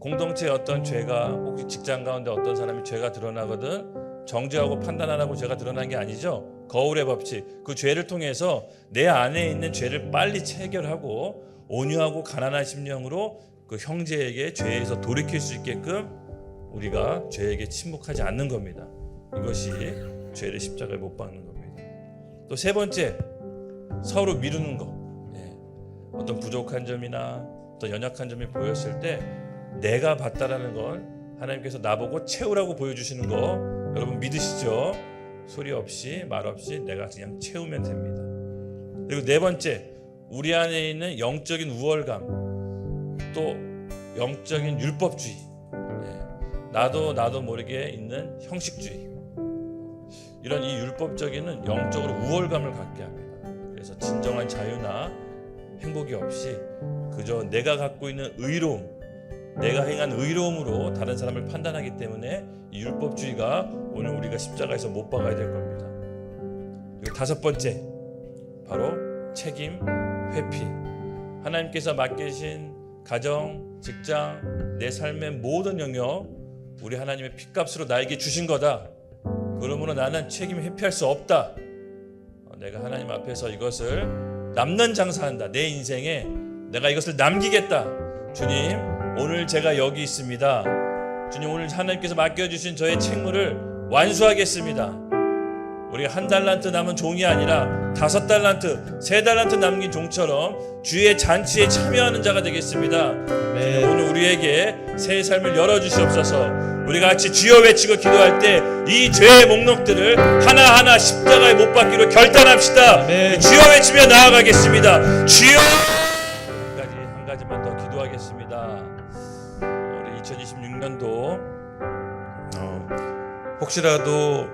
공동체의 어떤 죄가, 혹시 직장 가운데 어떤 사람이 죄가 드러나거든 정죄하고 판단 안 하고 죄가 드러난 게 아니죠. 거울의 법칙. 그 죄를 통해서 내 안에 있는 죄를 빨리 체결하고 온유하고 가난한 심령으로 그 형제에게 죄에서 돌이킬 수 있게끔 우리가 죄에게 침묵하지 않는 겁니다. 이것이 죄를 십자가에 못 박는 겁니다. 또 세 번째, 서로 미루는 것. 어떤 부족한 점이나 어떤 연약한 점이 보였을 때 내가 봤다라는 걸 하나님께서 나보고 채우라고 보여주시는 거 여러분 믿으시죠? 소리 없이 말 없이 내가 그냥 채우면 됩니다. 그리고 네 번째, 우리 안에 있는 영적인 우월감, 또 영적인 율법주의, 나도 모르게 있는 형식주의, 이런 이 율법적인 영적으로 우월감을 갖게 합니다. 그래서 진정한 자유나 행복이 없이 그저 내가 갖고 있는 의로움, 내가 행한 의로움으로 다른 사람을 판단하기 때문에 이 율법주의가 오늘 우리가 십자가에서 못 박아야 될 겁니다. 그리고 다섯 번째, 바로 책임 회피. 하나님께서 맡기신 가정, 직장, 내 삶의 모든 영역 우리 하나님의 핏값으로 나에게 주신 거다. 그러므로 나는 책임 회피할 수 없다. 내가 하나님 앞에서 이것을 남는 장사한다. 내 인생에 내가 이것을 남기겠다. 주님, 오늘 제가 여기 있습니다. 주님, 오늘 하나님께서 맡겨주신 저의 책무를 완수하겠습니다. 우리가 1달란트 남은 종이 아니라 5달란트, 3달란트 남긴 종처럼 주의 잔치에 참여하는 자가 되겠습니다. 오늘 우리에게 새 삶을 열어주시옵소서. 우리가 같이 주여 외치고 기도할 때 이 죄의 목록들을 하나하나 십자가에 못 박기로 결단합시다. 주여 외치며 나아가겠습니다. 주여! 한 가지만 더 기도하겠습니다. 우리 2026년도 혹시라도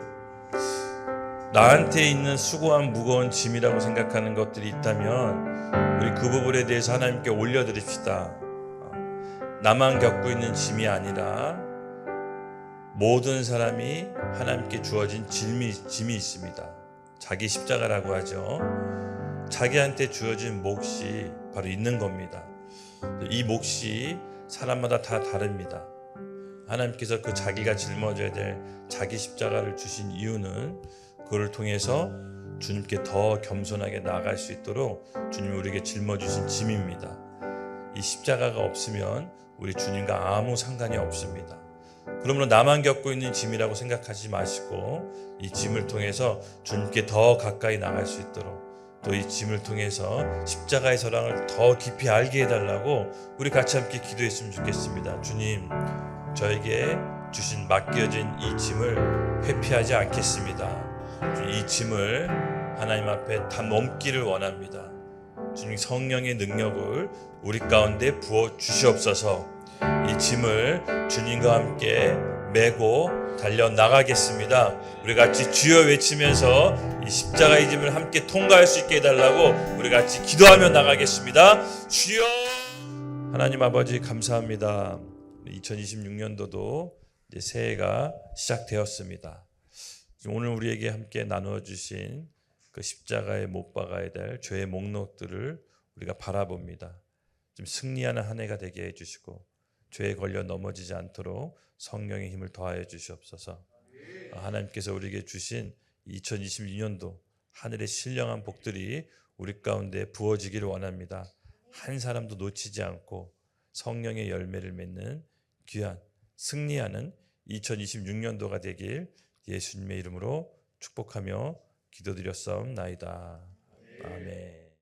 나한테 있는 수고한 무거운 짐이라고 생각하는 것들이 있다면 우리 그 부분에 대해서 하나님께 올려드립시다. 나만 겪고 있는 짐이 아니라 모든 사람이 하나님께 주어진 짐이 있습니다. 자기 십자가라고 하죠. 자기한테 주어진 몫이 바로 있는 겁니다. 이 몫이 사람마다 다 다릅니다. 하나님께서 그 자기가 짊어져야 될 자기 십자가를 주신 이유는 그를 통해서 주님께 더 겸손하게 나아갈 수 있도록 주님이 우리에게 짊어주신 짐입니다. 이 십자가가 없으면 우리 주님과 아무 상관이 없습니다. 그러므로 나만 겪고 있는 짐이라고 생각하지 마시고 이 짐을 통해서 주님께 더 가까이 나갈 수 있도록 또 이 짐을 통해서 십자가의 사랑을 더 깊이 알게 해달라고 우리 같이 함께 기도했으면 좋겠습니다. 주님, 저에게 주신 맡겨진 이 짐을 회피하지 않겠습니다. 이 짐을 하나님 앞에 다 넘기를 원합니다. 주님, 성령의 능력을 우리 가운데 부어 주시옵소서. 이 짐을 주님과 함께 메고 달려나가겠습니다. 우리 같이 주여 외치면서 이 십자가의 짐을 함께 통과할 수 있게 해달라고 우리 같이 기도하며 나가겠습니다. 주여! 하나님 아버지 감사합니다. 2026년도도 이제 새해가 시작되었습니다. 오늘 우리에게 함께 나누어 주신 그 십자가에 못 박아야 될 죄의 목록들을 우리가 바라봅니다. 좀 승리하는 한 해가 되게 해주시고 죄에 걸려 넘어지지 않도록 성령의 힘을 더하여 주시옵소서. 하나님께서 우리에게 주신 2022년도 하늘의 신령한 복들이 우리 가운데 부어지기를 원합니다. 한 사람도 놓치지 않고 성령의 열매를 맺는 귀한 승리하는 2026년도가 되길 예수님의 이름으로 축복하며 기도드렸사옵나이다. 아멘.